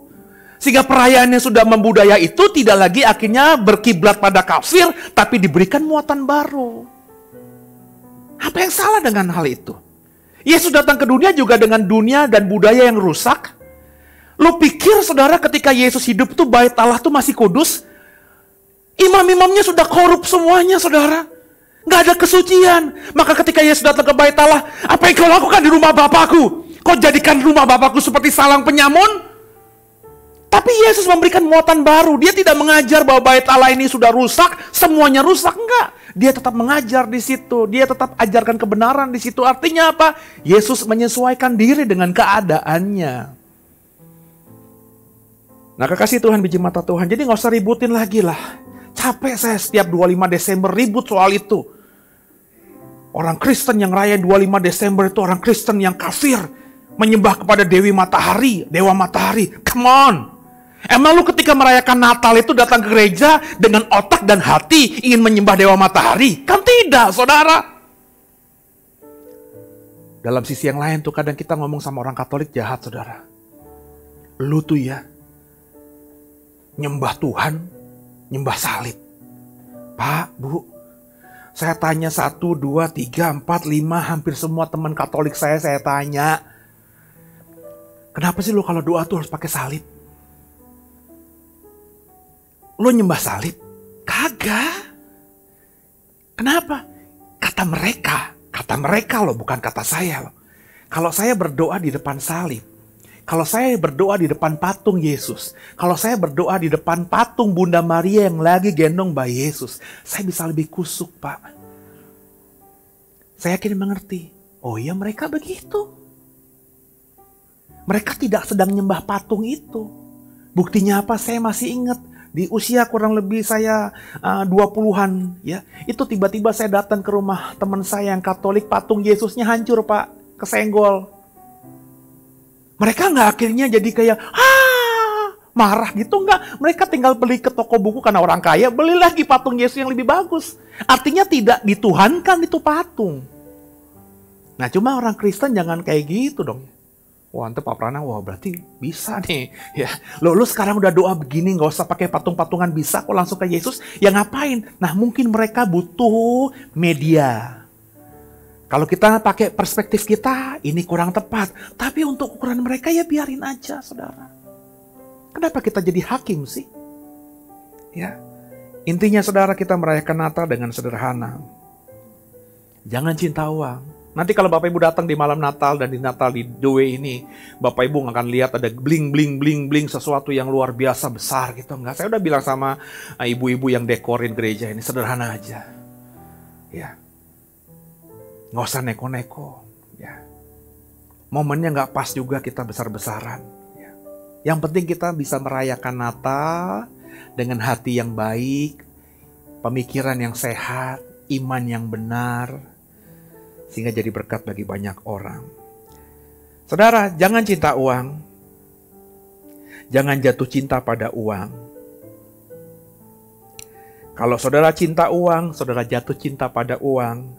Sehingga perayaan yang sudah membudaya itu tidak lagi akhirnya berkiblat pada kafir, tapi diberikan muatan baru. Apa yang salah dengan hal itu? Yesus datang ke dunia juga dengan dunia dan budaya yang rusak. Lu pikir saudara ketika Yesus hidup tuh bait Allah tuh masih kudus? Imam-imamnya sudah korup semuanya saudara. Nggak ada kesucian. Maka ketika Yesus datang ke bait Allah, apa yang kau lakukan di rumah Bapakku? Kau jadikan rumah Bapakku seperti salang penyamun? Tapi Yesus memberikan muatan baru. Dia tidak mengajar bahwa bait Allah ini sudah rusak, semuanya rusak. Enggak. Dia tetap mengajar di situ. Dia tetap ajarkan kebenaran di situ. Artinya apa? Yesus menyesuaikan diri dengan keadaannya. Nah, kekasih Tuhan, biji mata Tuhan. Jadi nggak usah ributin lagi lah. Capek saya setiap 25 Desember ribut soal itu. Orang Kristen yang rayain 25 Desember itu orang Kristen yang kafir. Menyembah kepada Dewi Matahari, Dewa Matahari. Come on. Emang lu ketika merayakan Natal itu datang ke gereja dengan otak dan hati ingin menyembah Dewa Matahari? Kan tidak, saudara. Dalam sisi yang lain tuh kadang kita ngomong sama orang Katolik jahat, saudara. Lu tuh ya, nyembah Tuhan, nyembah salib. Pak, Bu, saya tanya 1, 2, 3, 4, 5, hampir semua teman Katolik saya tanya. Kenapa sih lu kalau doa tuh harus pakai salib? Lo nyembah salib? Kagak. Kenapa? Kata mereka loh, bukan kata saya loh. Kalau saya berdoa di depan salib, kalau saya berdoa di depan patung Yesus, kalau saya berdoa di depan patung Bunda Maria yang lagi gendong bayi Yesus, saya bisa lebih kusuk, Pak. Saya yakin mengerti. Oh iya, mereka begitu. Mereka tidak sedang nyembah patung itu. Buktinya apa? Saya masih ingat. Di usia kurang lebih saya 20-an ya. Itu tiba-tiba saya datang ke rumah teman saya yang Katolik, patung Yesusnya hancur, Pak. Kesenggol. Mereka nggak akhirnya jadi kayak marah gitu, nggak. Mereka tinggal beli ke toko buku karena orang kaya, beli lagi patung Yesus yang lebih bagus. Artinya tidak dituhankan itu patung. Nah, cuma orang Kristen jangan kayak gitu dong. Wah, ente Pak Prana, wah berarti bisa nih. Ya, lu sekarang udah doa begini, nggak usah pakai patung-patungan, bisa kok langsung ke Yesus. Ya ngapain? Nah, mungkin mereka butuh media. Kalau kita pakai perspektif kita, ini kurang tepat. Tapi untuk ukuran mereka ya biarin aja, saudara. Kenapa kita jadi hakim sih? Ya, intinya saudara, kita merayakan Natal dengan sederhana. Jangan cinta uang. Nanti kalau Bapak Ibu datang di malam Natal dan di Natal di The Way ini, Bapak Ibu akan lihat ada bling sesuatu yang luar biasa besar gitu. Enggak, saya udah bilang sama ibu-ibu yang dekorin gereja ini, sederhana aja. Ya. Nggak usah neko-neko. Ya. Momennya nggak pas juga kita besar-besaran. Ya. Yang penting kita bisa merayakan Natal dengan hati yang baik, pemikiran yang sehat, iman yang benar, sehingga jadi berkat bagi banyak orang. Saudara, jangan cinta uang. Jangan jatuh cinta pada uang. Kalau saudara cinta uang, saudara jatuh cinta pada uang,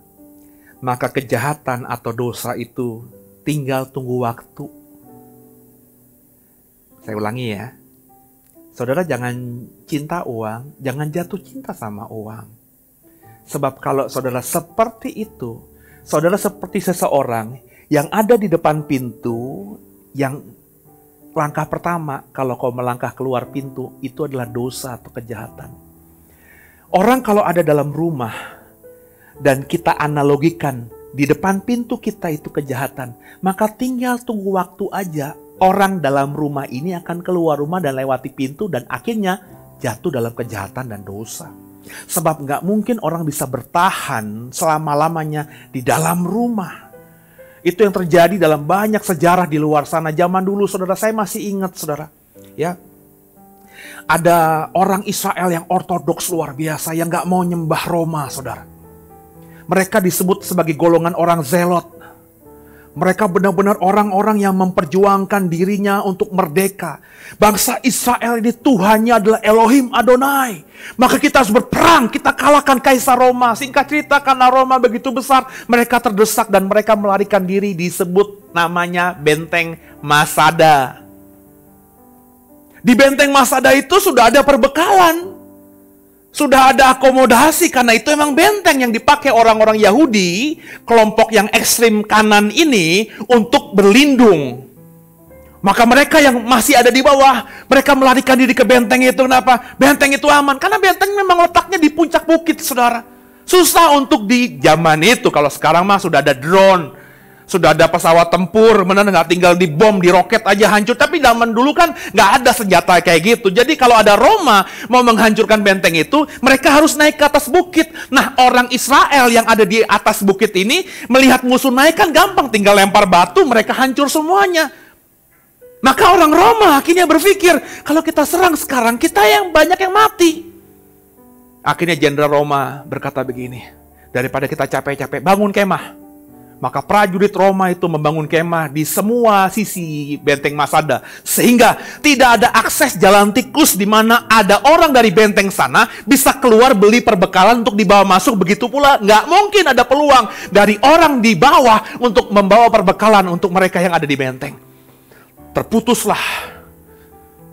maka kejahatan atau dosa itu tinggal tunggu waktu. Saya ulangi ya. Saudara jangan cinta uang, jangan jatuh cinta sama uang. Sebab kalau saudara seperti itu, saudara seperti seseorang yang ada di depan pintu, yang langkah pertama kalau kau melangkah keluar pintu, itu adalah dosa atau kejahatan. Orang kalau ada dalam rumah, dan kita analogikan di depan pintu kita itu kejahatan, maka tinggal tunggu waktu aja. Orang dalam rumah ini akan keluar rumah dan lewati pintu dan akhirnya jatuh dalam kejahatan dan dosa. Sebab nggak mungkin orang bisa bertahan selama-lamanya di dalam rumah. Itu yang terjadi dalam banyak sejarah di luar sana. Zaman dulu saudara, saya masih ingat saudara. Ya, ada orang Israel yang ortodoks luar biasa yang nggak mau nyembah Roma saudara. Mereka disebut sebagai golongan orang zelot. Mereka benar-benar orang-orang yang memperjuangkan dirinya untuk merdeka. Bangsa Israel ini Tuhannya adalah Elohim Adonai. Maka kita harus berperang, kita kalahkan Kaisar Roma. Singkat cerita, karena Roma begitu besar, mereka terdesak dan mereka melarikan diri, disebut namanya Benteng Masada. Di Benteng Masada itu sudah ada perbekalan. Sudah ada akomodasi, karena itu emang benteng yang dipakai orang-orang Yahudi, kelompok yang ekstrim kanan ini, untuk berlindung. Maka mereka yang masih ada di bawah, mereka melarikan diri ke benteng itu. Kenapa? Benteng itu aman, karena benteng memang letaknya di puncak bukit, saudara. Susah untuk di zaman itu, kalau sekarang mah sudah ada drone, sudah ada pesawat tempur, benar nggak tinggal di bom, di roket aja hancur. Tapi zaman dulu kan nggak ada senjata kayak gitu. Jadi kalau ada Roma mau menghancurkan benteng itu, mereka harus naik ke atas bukit. Nah, orang Israel yang ada di atas bukit ini melihat musuh naik kan gampang, tinggal lempar batu, mereka hancur semuanya. Maka orang Roma akhirnya berpikir, kalau kita serang sekarang, kita yang banyak yang mati. Akhirnya Jenderal Roma berkata begini, daripada kita capek-capek, bangun kemah. Maka prajurit Roma itu membangun kemah di semua sisi benteng Masada. Sehingga tidak ada akses jalan tikus di mana ada orang dari benteng sana bisa keluar beli perbekalan untuk dibawa masuk. Begitu pula nggak mungkin ada peluang dari orang di bawah untuk membawa perbekalan untuk mereka yang ada di benteng. Terputuslah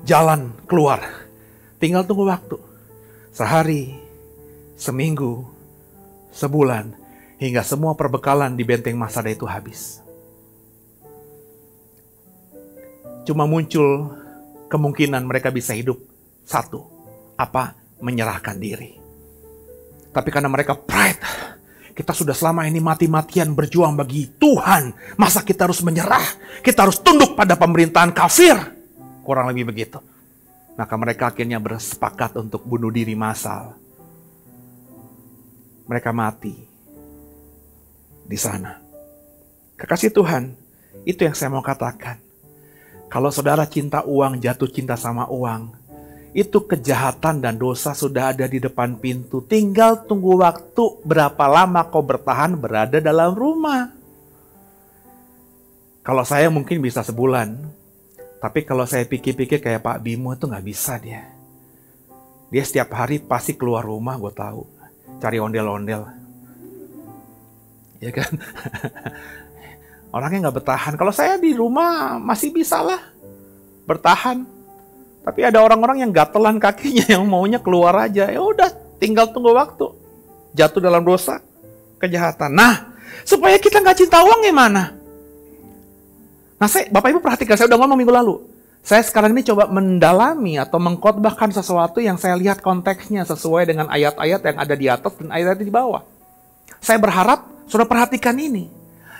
jalan keluar. Tinggal tunggu waktu. Sehari, seminggu, sebulan. Hingga semua perbekalan di benteng Masada itu habis. Cuma muncul kemungkinan mereka bisa hidup. Satu, apa? Menyerahkan diri. Tapi karena mereka pride, kita sudah selama ini mati-matian berjuang bagi Tuhan. Masa kita harus menyerah? Kita harus tunduk pada pemerintahan kafir. Kurang lebih begitu. Maka mereka akhirnya bersepakat untuk bunuh diri massal. Mereka mati di sana. Kekasih Tuhan, itu yang saya mau katakan. Kalau saudara cinta uang, jatuh cinta sama uang, itu kejahatan dan dosa sudah ada di depan pintu. Tinggal tunggu waktu berapa lama kau bertahan berada dalam rumah. Kalau saya mungkin bisa sebulan, tapi kalau saya pikir-pikir kayak Pak Bimo itu nggak bisa dia. Dia setiap hari pasti keluar rumah, gue tahu, cari ondel-ondel. Ya kan? Orangnya nggak bertahan. Kalau saya di rumah masih bisa lah bertahan. Tapi ada orang-orang yang gatelan kakinya, yang maunya keluar aja. Ya udah, tinggal tunggu waktu. Jatuh dalam dosa, kejahatan. Nah, supaya kita nggak cinta uang gimana? Nah, Bapak Ibu perhatikan, saya udah ngomong minggu lalu. Saya sekarang ini coba mendalami atau mengkhotbahkan sesuatu yang saya lihat konteksnya sesuai dengan ayat-ayat yang ada di atas dan ayat-ayat di bawah. Saya berharap saudara perhatikan ini.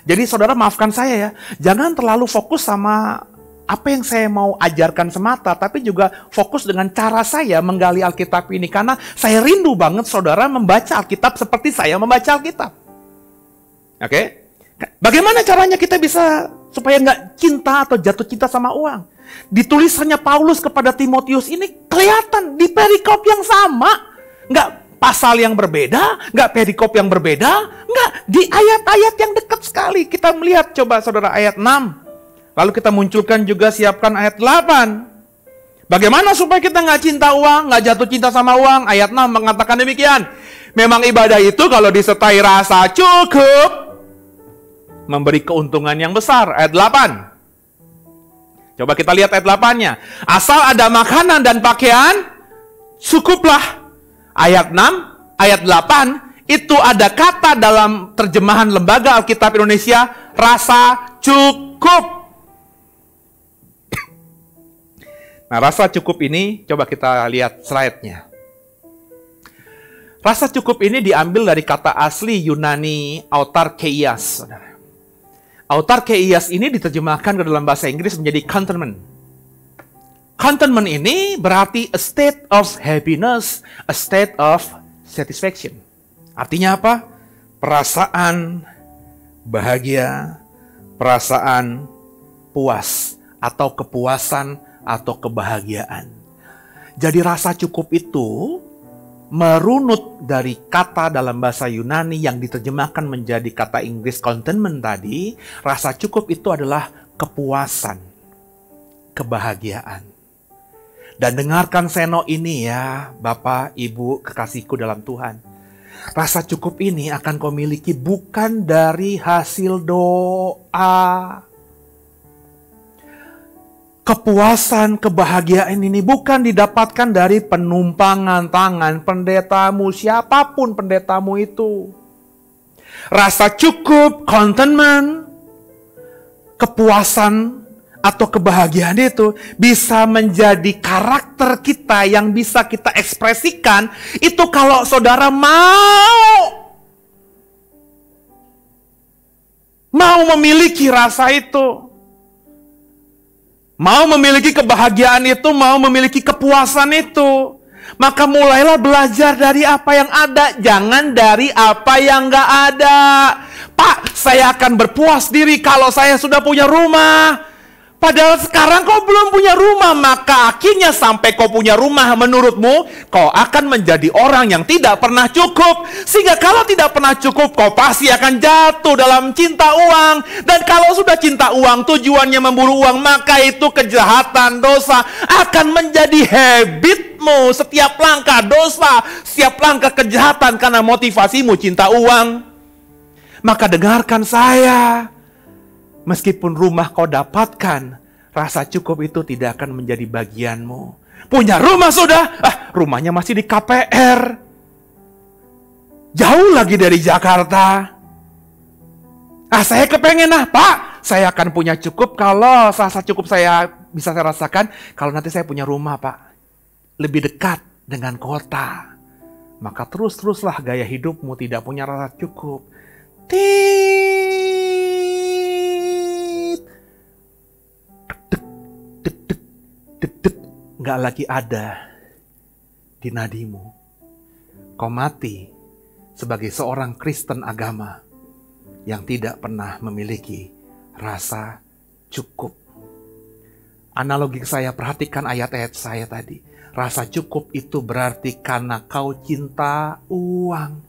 Jadi saudara maafkan saya ya, jangan terlalu fokus sama apa yang saya mau ajarkan semata, tapi juga fokus dengan cara saya menggali Alkitab ini. Karena saya rindu banget saudara membaca Alkitab seperti saya membaca Alkitab. Oke? Bagaimana caranya kita bisa supaya nggak cinta atau jatuh cinta sama uang? Di tulisannya Paulus kepada Timotius ini kelihatan di perikop yang sama. Nggak pasal yang berbeda, nggak perikop yang berbeda, nggak, di ayat-ayat yang dekat sekali. Kita melihat, coba saudara, ayat 6. Lalu kita munculkan juga, siapkan ayat 8. Bagaimana supaya kita nggak cinta uang, nggak jatuh cinta sama uang? Ayat 6 mengatakan demikian. Memang ibadah itu kalau disertai rasa cukup, memberi keuntungan yang besar. Ayat 8. Coba kita lihat ayat 8-nya. Asal ada makanan dan pakaian, cukuplah. Ayat 6, ayat 8, itu ada kata dalam terjemahan Lembaga Alkitab Indonesia, rasa cukup. Nah, rasa cukup ini, coba kita lihat slide-nya. Rasa cukup ini diambil dari kata asli Yunani autarkeias, saudara. Autarkeias ini diterjemahkan ke dalam bahasa Inggris menjadi contentment. Contentment ini berarti a state of happiness, a state of satisfaction. Artinya apa? Perasaan bahagia, perasaan puas, atau kepuasan, atau kebahagiaan. Jadi rasa cukup itu merunut dari kata dalam bahasa Yunani yang diterjemahkan menjadi kata Inggris contentment tadi. Rasa cukup itu adalah kepuasan, kebahagiaan. Dan dengarkan seno ini ya, Bapak, Ibu, kekasihku dalam Tuhan. Rasa cukup ini akan kau miliki bukan dari hasil doa. Kepuasan, kebahagiaan ini bukan didapatkan dari penumpangan tangan pendetamu, siapapun pendetamu itu. Rasa cukup, contentment, kepuasan, atau kebahagiaan itu bisa menjadi karakter kita yang bisa kita ekspresikan. Itu kalau saudara mau memiliki rasa itu. Mau memiliki kebahagiaan itu, mau memiliki kepuasan itu. Maka mulailah belajar dari apa yang ada, jangan dari apa yang gak ada. Pak, saya akan berpuas diri kalau saya sudah punya rumah. Padahal sekarang kau belum punya rumah, maka akhirnya sampai kau punya rumah menurutmu, kau akan menjadi orang yang tidak pernah cukup. Sehingga kalau tidak pernah cukup, kau pasti akan jatuh dalam cinta uang. Dan kalau sudah cinta uang, tujuannya memburu uang, maka itu kejahatan, dosa akan menjadi habitmu. Setiap langkah dosa, setiap langkah kejahatan karena motivasimu cinta uang. Maka dengarkan saya. Meskipun rumah kau dapatkan, rasa cukup itu tidak akan menjadi bagianmu. Punya rumah sudah, rumahnya masih di KPR. Jauh lagi dari Jakarta. Saya kepengen Pak, saya akan punya cukup kalau rasa cukup saya bisa saya rasakan kalau nanti saya punya rumah, Pak. Lebih dekat dengan kota. Maka terus-teruslah gaya hidupmu tidak punya rasa cukup. Nggak lagi ada di nadimu. Kau mati sebagai seorang Kristen agama yang tidak pernah memiliki rasa cukup. Analogi saya, perhatikan ayat-ayat saya tadi. Rasa cukup itu berarti karena kau cinta uang.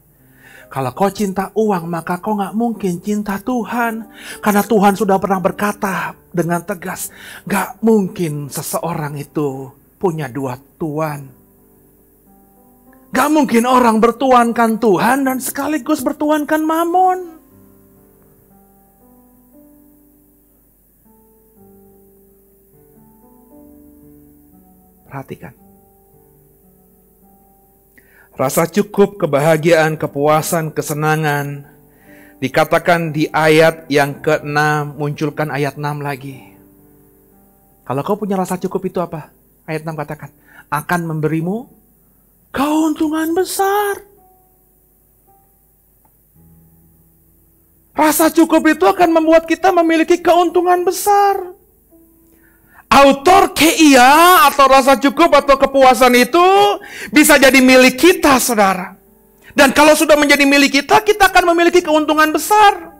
Kalau kau cinta uang, maka kau gak mungkin cinta Tuhan. Karena Tuhan sudah pernah berkata dengan tegas, gak mungkin seseorang itu punya dua tuan. Gak mungkin orang bertuankan Tuhan dan sekaligus bertuankan mamon. Perhatikan. Rasa cukup, kebahagiaan, kepuasan, kesenangan. Dikatakan di ayat yang ke-6, munculkan ayat 6 lagi. Kalau kau punya rasa cukup itu apa? Ayat 6 katakan, akan memberimu keuntungan besar. Rasa cukup itu akan membuat kita memiliki keuntungan besar. Autarkeia atau rasa cukup atau kepuasan itu bisa jadi milik kita, saudara. Dan kalau sudah menjadi milik kita, kita akan memiliki keuntungan besar.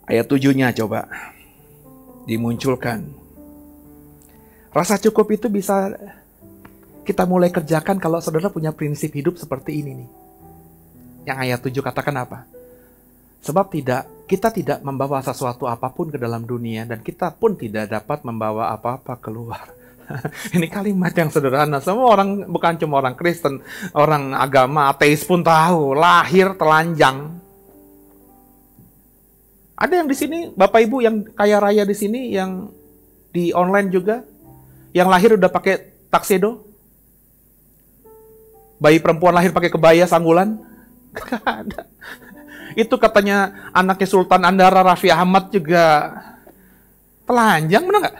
Ayat 7-nya coba dimunculkan. Rasa cukup itu bisa kita mulai kerjakan kalau saudara punya prinsip hidup seperti ini nih. Yang ayat 7 katakan apa? Sebab kita tidak membawa sesuatu apapun ke dalam dunia dan kita pun tidak dapat membawa apa-apa keluar. Ini kalimat yang sederhana. Semua orang, bukan cuma orang Kristen, orang agama, ateis pun tahu. Lahir telanjang. Ada yang di sini, Bapak Ibu yang kaya raya di sini, yang di online juga, yang lahir udah pakai tuxedo? Bayi perempuan lahir pakai kebaya sanggulan? Gak ada. Itu katanya anaknya Sultan Andara Raffi Ahmad juga telanjang, bener nggak?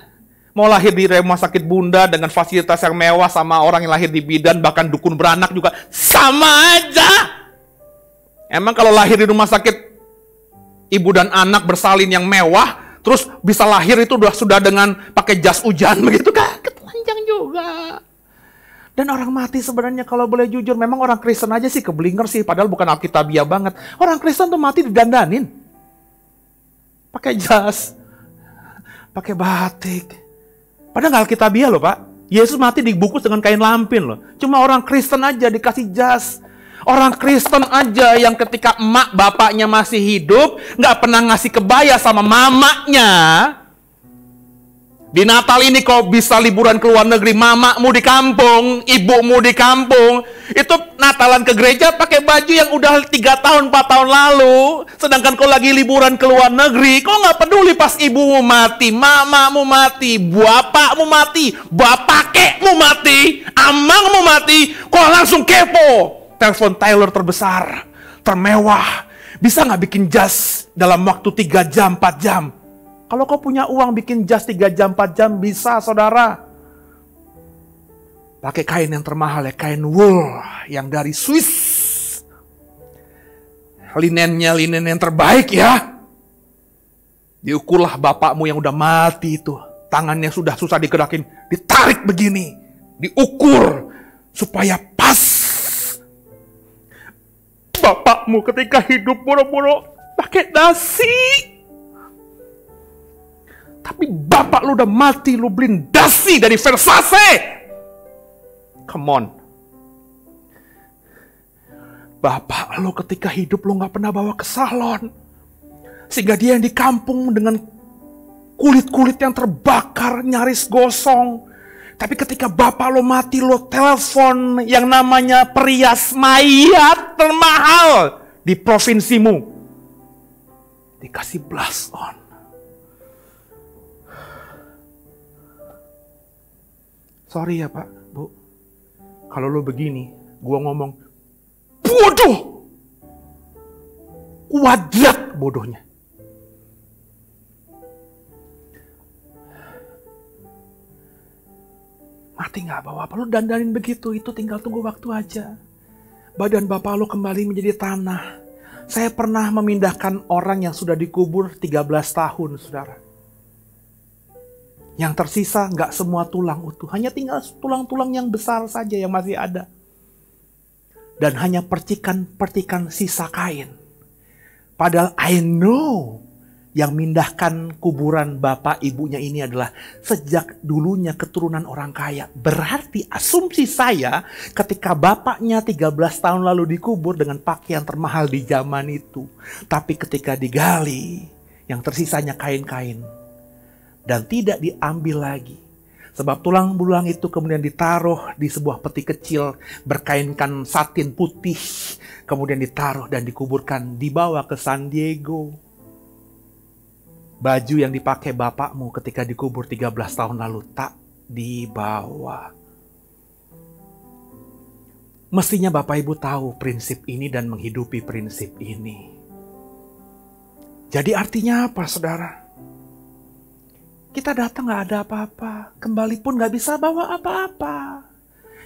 Mau lahir di rumah sakit bunda dengan fasilitas yang mewah sama orang yang lahir di bidan, bahkan dukun beranak juga sama aja. Emang kalau lahir di rumah sakit ibu dan anak bersalin yang mewah, terus bisa lahir itu sudah dengan pakai jas hujan begitu kan? Telanjang juga. Dan orang mati sebenarnya kalau boleh jujur, memang orang Kristen aja sih keblinger sih, padahal bukan alkitabiah banget. Orang Kristen tuh mati didandanin. Pakai jas, pakai batik. Padahal nggak alkitabiah loh Pak. Yesus mati dibungkus dengan kain lampin loh. Cuma orang Kristen aja dikasih jas. Orang Kristen aja yang ketika emak bapaknya masih hidup, nggak pernah ngasih kebaya sama mamanya. Di Natal ini kok bisa liburan ke luar negeri, mamamu di kampung, ibumu di kampung. Itu Natalan ke gereja pakai baju yang udah 3 tahun, 4 tahun lalu. Sedangkan kau lagi liburan ke luar negeri, kau nggak peduli pas ibumu mati, mamamu mati, bapakmu mati, bapakmu mati, amangmu mati. Kau langsung kepo. Telepon Taylor terbesar, termewah. Bisa nggak bikin jas dalam waktu 3 jam, 4 jam? Kalau kau punya uang bikin jas 3 jam, 4 jam bisa, saudara. Pakai kain yang termahal ya, kain wool yang dari Swiss. Linennya linen yang terbaik ya. Diukurlah bapakmu yang udah mati itu. Tangannya sudah susah digerakin, ditarik begini. Diukur supaya pas. Bapakmu ketika hidup boro-boro pakai dasi. Tapi bapak lu udah mati, lu beliin dasi dari Versace. Come on. Bapak lu ketika hidup lu gak pernah bawa ke salon. Sehingga dia yang di kampung dengan kulit-kulit yang terbakar, nyaris gosong. Tapi ketika bapak lu mati, lu telepon yang namanya perias mayat termahal di provinsimu. Dikasih blast on. Sorry ya Pak, Bu. Kalau lo begini, gua ngomong, bodoh! Kuadrat bodohnya. Mati gak bawa apa, lo dandanin begitu, itu tinggal tunggu waktu aja. Badan bapak lo kembali menjadi tanah. Saya pernah memindahkan orang yang sudah dikubur 13 tahun, saudara. Yang tersisa nggak semua tulang utuh. Hanya tinggal tulang-tulang yang besar saja yang masih ada. Dan hanya percikan-percikan sisa kain. Padahal I know yang mindahkan kuburan bapak ibunya ini adalah sejak dulunya keturunan orang kaya. Berarti asumsi saya ketika bapaknya 13 tahun lalu dikubur dengan pakaian termahal di zaman itu. Tapi ketika digali, yang tersisanya kain-kain. Dan tidak diambil lagi. Sebab tulang belulang itu kemudian ditaruh di sebuah peti kecil berkainkan satin putih. Kemudian ditaruh dan dikuburkan, dibawa ke San Diego. Baju yang dipakai bapakmu ketika dikubur 13 tahun lalu tak dibawa. Mestinya Bapak Ibu tahu prinsip ini dan menghidupi prinsip ini. Jadi artinya apa, saudara? Kita datang gak ada apa-apa. Kembali pun gak bisa bawa apa-apa.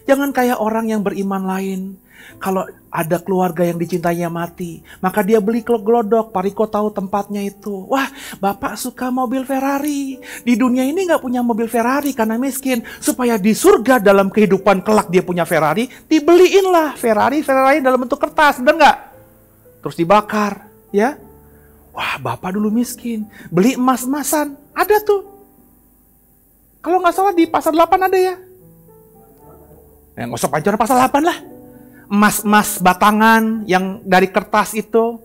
Jangan kayak orang yang beriman lain. Kalau ada keluarga yang dicintainya mati, maka dia beli glodok. Pak Riko tahu tempatnya itu. Wah, Bapak suka mobil Ferrari. Di dunia ini gak punya mobil Ferrari karena miskin. Supaya di surga dalam kehidupan kelak dia punya Ferrari, dibeliinlah Ferrari dalam bentuk kertas. Benar gak? Terus dibakar. Ya. Wah, Bapak dulu miskin. Beli emas-emasan. Ada tuh. Kalau nggak salah di pasar 8 ada ya. Nggak usah Pancoran, pasar 8 lah. Emas-emas batangan yang dari kertas itu.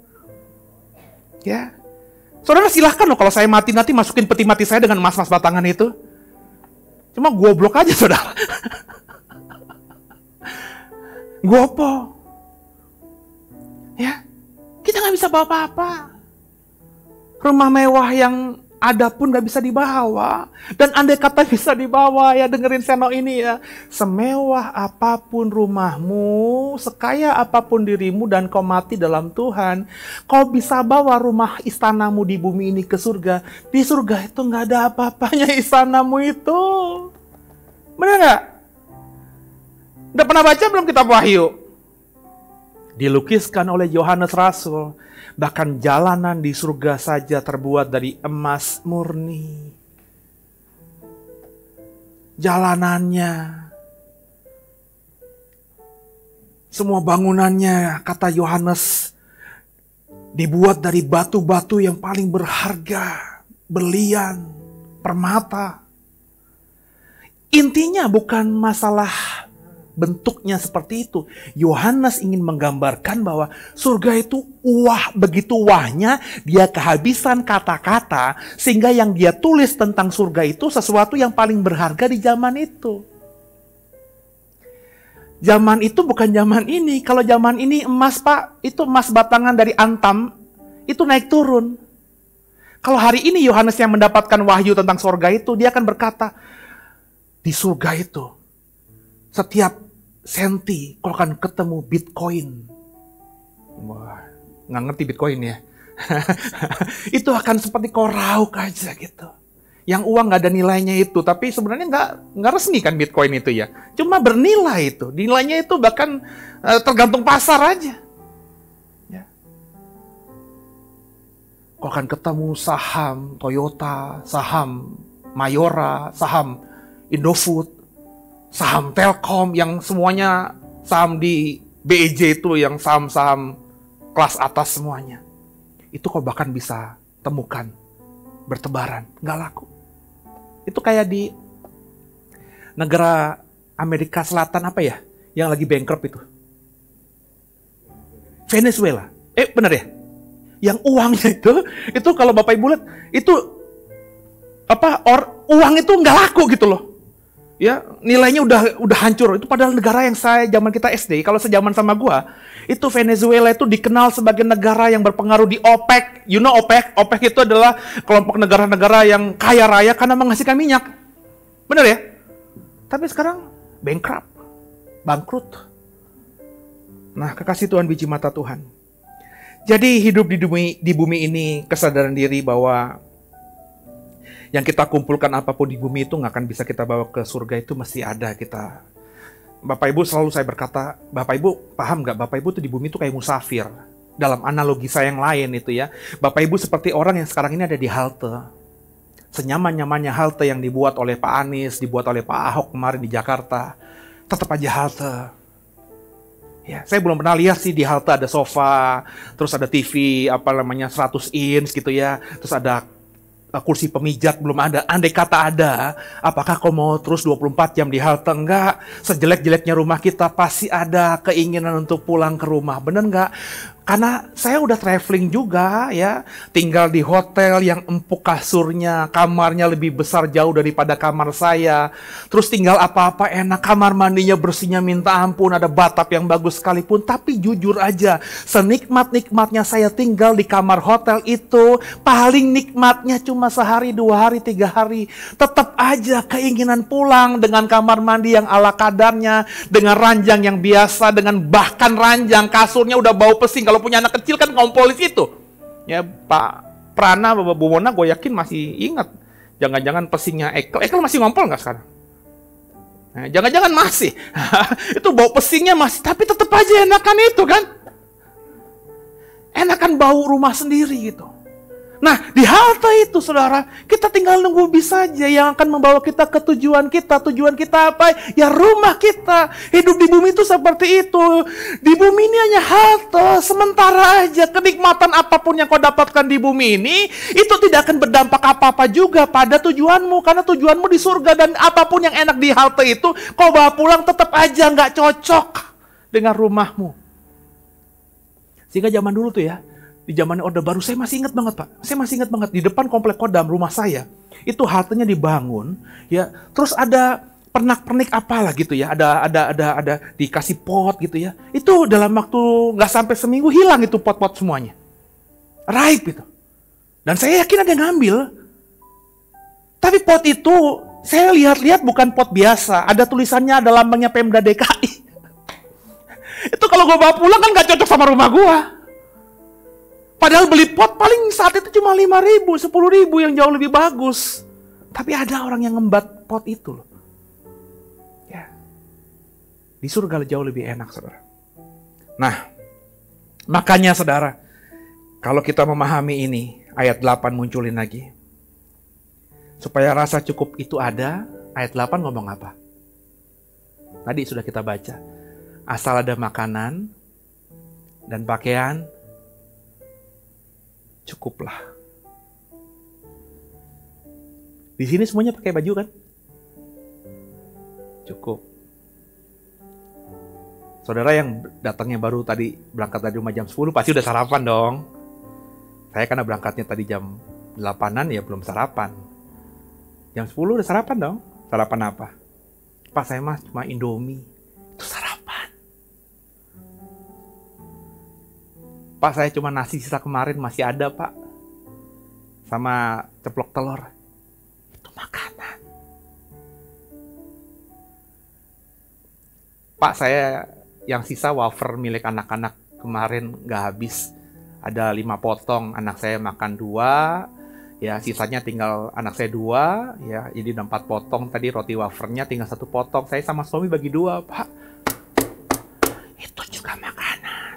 Ya. Saudara silahkan loh kalau saya mati nanti masukin peti mati saya dengan emas-emas batangan itu. Cuma goblok aja saudara. Gopo. Ya. Kita nggak bisa bawa apa-apa. Rumah mewah yang ada pun gak bisa dibawa. Dan andai kata bisa dibawa, ya dengerin Seno ini ya. Semewah apapun rumahmu, sekaya apapun dirimu dan kau mati dalam Tuhan, kau bisa bawa rumah istanamu di bumi ini ke surga. Di surga itu gak ada apa-apanya istanamu itu. Benar gak? Udah pernah baca belum kitab Wahyu? Dilukiskan oleh Yohanes Rasul. Bahkan jalanan di surga saja terbuat dari emas murni. Jalanannya, semua bangunannya, kata Yohanes, dibuat dari batu-batu yang paling berharga, berlian, permata. Intinya bukan masalah bentuknya seperti itu. Yohanes ingin menggambarkan bahwa surga itu begitu wahnya, dia kehabisan kata-kata, sehingga yang dia tulis tentang surga itu sesuatu yang paling berharga di zaman itu. Zaman itu bukan zaman ini. Kalau zaman ini emas, Pak, itu emas batangan dari Antam, itu naik turun. Kalau hari ini Yohanes yang mendapatkan wahyu tentang surga itu, dia akan berkata, di surga itu, setiap senti kau akan ketemu Bitcoin. Wah, nggak ngerti Bitcoin ya. Itu akan seperti kau rauk aja gitu. Yang uang nggak ada nilainya itu, tapi sebenarnya nggak resmi kan Bitcoin itu ya. Cuma bernilai itu, nilainya itu bahkan tergantung pasar aja. Ya. Kau akan ketemu saham Toyota, saham Mayora, saham Indofood, saham Telkom yang semuanya saham di BEJ itu yang saham-saham kelas atas semuanya. Itu kau bahkan bisa temukan bertebaran, nggak laku. Itu kayak di negara Amerika Selatan apa ya, yang lagi bankrupt itu? Venezuela. Benar ya? Yang uangnya itu kalau Bapak Ibu lihat, itu uang itu nggak laku gitu loh. Ya, nilainya udah hancur. Itu padahal negara yang zaman kita SD, kalau sejaman sama gua, itu Venezuela itu dikenal sebagai negara yang berpengaruh di OPEC. You know OPEC? OPEC itu adalah kelompok negara-negara yang kaya raya karena menghasilkan minyak. Benar ya? Tapi sekarang bangkrut. Nah, kekasih Tuhan, biji mata Tuhan. Jadi hidup di bumi ini, kesadaran diri bahwa yang kita kumpulkan apapun di bumi itu nggak akan bisa kita bawa ke surga, itu mesti ada kita. Bapak Ibu, selalu saya berkata, Bapak Ibu paham nggak? Bapak Ibu tuh di bumi itu kayak musafir. Dalam analogi saya yang lain itu ya. Bapak Ibu seperti orang yang sekarang ini ada di halte. Senyaman-nyamannya halte yang dibuat oleh Pak Anies, dibuat oleh Pak Ahok kemarin di Jakarta. Tetap aja halte. Ya, saya belum pernah lihat sih di halte ada sofa, terus ada TV 100 inch gitu ya, terus ada kursi pemijat, belum ada. Andai kata ada, apakah kau mau terus 24 jam di halte? Enggak. Sejelek-jeleknya rumah kita pasti ada keinginan untuk pulang ke rumah. Bener enggak? Karena saya udah traveling juga ya, tinggal di hotel yang empuk kasurnya, kamarnya lebih besar jauh daripada kamar saya. Terus tinggal apa-apa enak, kamar mandinya bersihnya minta ampun, ada batap yang bagus sekalipun. Tapi jujur aja, senikmat-nikmatnya saya tinggal di kamar hotel itu, paling nikmatnya cuma sehari, 2 hari, 3 hari. Tetap aja keinginan pulang dengan kamar mandi yang ala kadarnya, dengan ranjang yang biasa, dengan bahkan ranjang kasurnya udah bau pesing. Kalau punya anak kecil kan ngompol di situ. Ya, Pak Prana, Bapak Bu Mona, gue yakin masih ingat. Jangan-jangan pesingnya Ekel masih ngompol nggak sekarang? Nah, jangan-jangan masih. Itu bau pesingnya masih, tapi tetap aja enakan itu kan. Enakan bau rumah sendiri gitu. Nah, di halte itu, saudara, kita tinggal nunggu bis saja yang akan membawa kita ke tujuan kita. Tujuan kita apa? Ya rumah kita. Hidup di bumi itu seperti itu. Di bumi ini hanya halte, sementara aja. Kenikmatan apapun yang kau dapatkan di bumi ini, itu tidak akan berdampak apa-apa juga pada tujuanmu. Karena tujuanmu di surga, dan apapun yang enak di halte itu, kau bawa pulang tetap aja nggak cocok dengan rumahmu. Sehingga zaman dulu tuh ya, di zaman Orde Baru, saya masih ingat banget Pak. Saya masih ingat banget di depan komplek Kodam rumah saya. Itu haltenya dibangun, ya. Terus ada pernak-pernik apalah gitu ya. Ada dikasih pot gitu ya. Itu dalam waktu nggak sampai seminggu hilang itu pot-pot semuanya. Raib itu. Dan saya yakin ada yang ngambil. Tapi pot itu saya lihat-lihat bukan pot biasa. Ada tulisannya, ada lambangnya Pemda DKI. Itu kalau gue bawa pulang kan gak cocok sama rumah gue. Padahal beli pot paling saat itu cuma 5.000, 10.000 yang jauh lebih bagus. Tapi ada orang yang ngembat pot itu loh. Ya. Di surga jauh lebih enak, saudara. Nah, makanya saudara, kalau kita memahami ini, ayat 8 munculin lagi. Supaya rasa cukup itu ada, ayat 8 ngomong apa? Tadi sudah kita baca. Asal ada makanan dan pakaian, cukuplah. Di sini semuanya pakai baju kan? Cukup. Saudara yang datangnya baru tadi, berangkat dari rumah jam 10, pasti udah sarapan dong. Saya karena berangkatnya tadi jam 8-an, ya belum sarapan. Jam 10 udah sarapan dong. Sarapan apa? Pak, saya mah cuma Indomie. Itu sarapan. Pak, saya cuma nasi sisa kemarin masih ada, Pak. Sama ceplok telur. Itu makanan. Pak, saya yang sisa wafer milik anak-anak kemarin nggak habis. Ada 5 potong, anak saya makan 2, ya sisanya tinggal anak saya 2, ya jadi 4 potong tadi roti wafernya, tinggal 1 potong. Saya sama suami bagi 2, Pak. Itu juga makanan.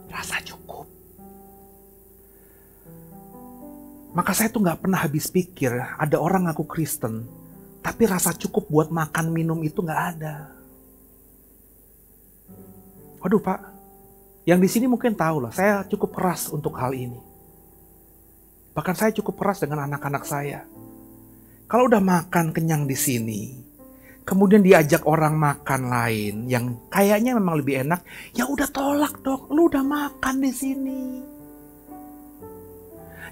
Rasa cukup. Maka saya tuh nggak pernah habis pikir, ada orang ngaku Kristen, tapi rasa cukup buat makan minum itu nggak ada. Waduh Pak, yang di sini mungkin tahu lah, saya cukup keras untuk hal ini. Bahkan saya cukup keras dengan anak-anak saya. Kalau udah makan kenyang di sini, kemudian diajak orang makan lain yang kayaknya memang lebih enak, ya udah tolak dong, lu udah makan di sini.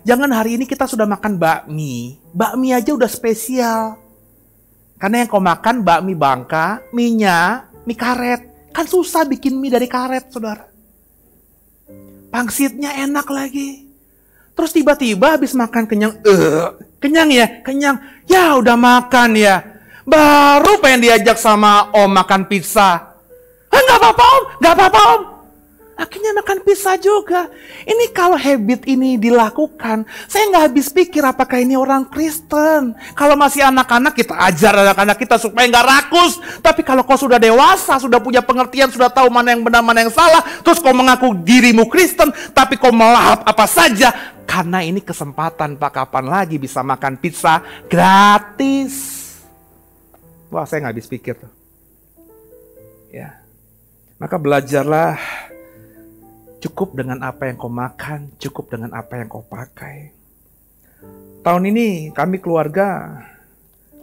Jangan hari ini kita sudah makan bakmi aja udah spesial. Karena yang kau makan bakmi Bangka, mie karet, kan susah bikin mie dari karet, saudara. Pangsitnya enak lagi. Terus tiba-tiba habis makan kenyang, kenyang ya, kenyang. Ya udah makan ya. Baru pengen diajak sama Om makan pizza. Nggak apa-apa Om, nggak apa-apa Om. Akhirnya makan pizza juga. Ini kalau habit ini dilakukan, saya nggak habis pikir apakah ini orang Kristen. Kalau masih anak-anak, kita ajar anak-anak kita supaya nggak rakus. Tapi kalau kau sudah dewasa, sudah punya pengertian, sudah tahu mana yang benar, mana yang salah, terus kau mengaku dirimu Kristen, tapi kau melahap apa saja, karena ini kesempatan Pak, kapan lagi bisa makan pizza gratis. Wah, saya nggak habis pikir tuh. Ya, maka belajarlah. Cukup dengan apa yang kau makan, cukup dengan apa yang kau pakai. Tahun ini kami keluarga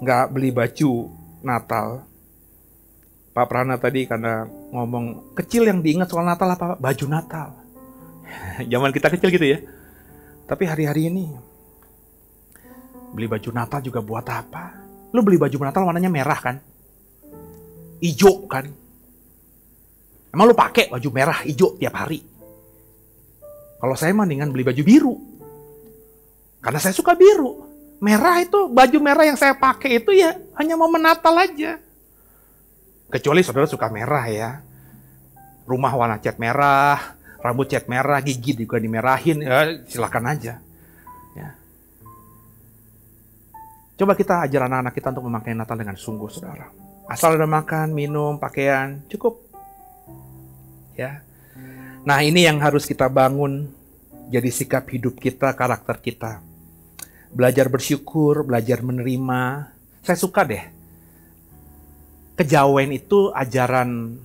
nggak beli baju Natal. Pak Prana tadi karena ngomong kecil yang diingat soal Natal apa? Baju Natal. Zaman kita kecil gitu ya. Tapi hari-hari ini beli baju Natal juga buat apa? Lu beli baju Natal warnanya merah kan? Ijo kan? Emang lu pakai baju merah, ijo tiap hari? Kalau saya mendingan beli baju biru. Karena saya suka biru. Merah itu, baju merah yang saya pakai itu ya hanya momen Natal aja. Kecuali saudara suka merah ya. Rumah warna cat merah, rambut cat merah, gigi juga dimerahin, ya silakan aja. Ya. Coba kita ajar anak-anak kita untuk memakai Natal dengan sungguh, saudara. Asal ada makan, minum, pakaian, cukup. Ya. Nah, ini yang harus kita bangun jadi sikap hidup kita, karakter kita. Belajar bersyukur, belajar menerima. Saya suka deh. Kejawen itu ajaran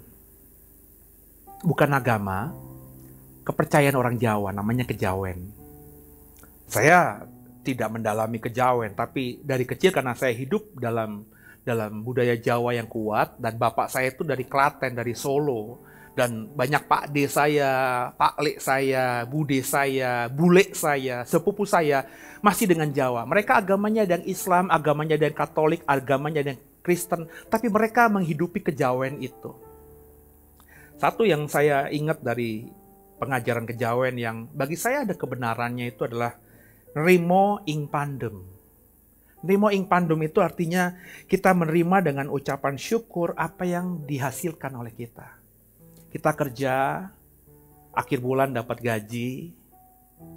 bukan agama, kepercayaan orang Jawa, namanya kejawen. Saya tidak mendalami kejawen, tapi dari kecil karena saya hidup dalam budaya Jawa yang kuat, dan bapak saya itu dari Klaten, dari Solo. Dan banyak Pak D saya, Pak Le saya, Bude saya, Bule saya, sepupu saya masih dengan Jawa. Mereka agamanya ada yang Islam, agamanya ada yang Katolik, agamanya ada yang Kristen. Tapi mereka menghidupi kejawen itu. Satu yang saya ingat dari pengajaran kejawen yang bagi saya ada kebenarannya itu adalah nrimo ing pandem. Nrimo ing pandem itu artinya kita menerima dengan ucapan syukur apa yang dihasilkan oleh kita. Kita kerja, akhir bulan dapat gaji,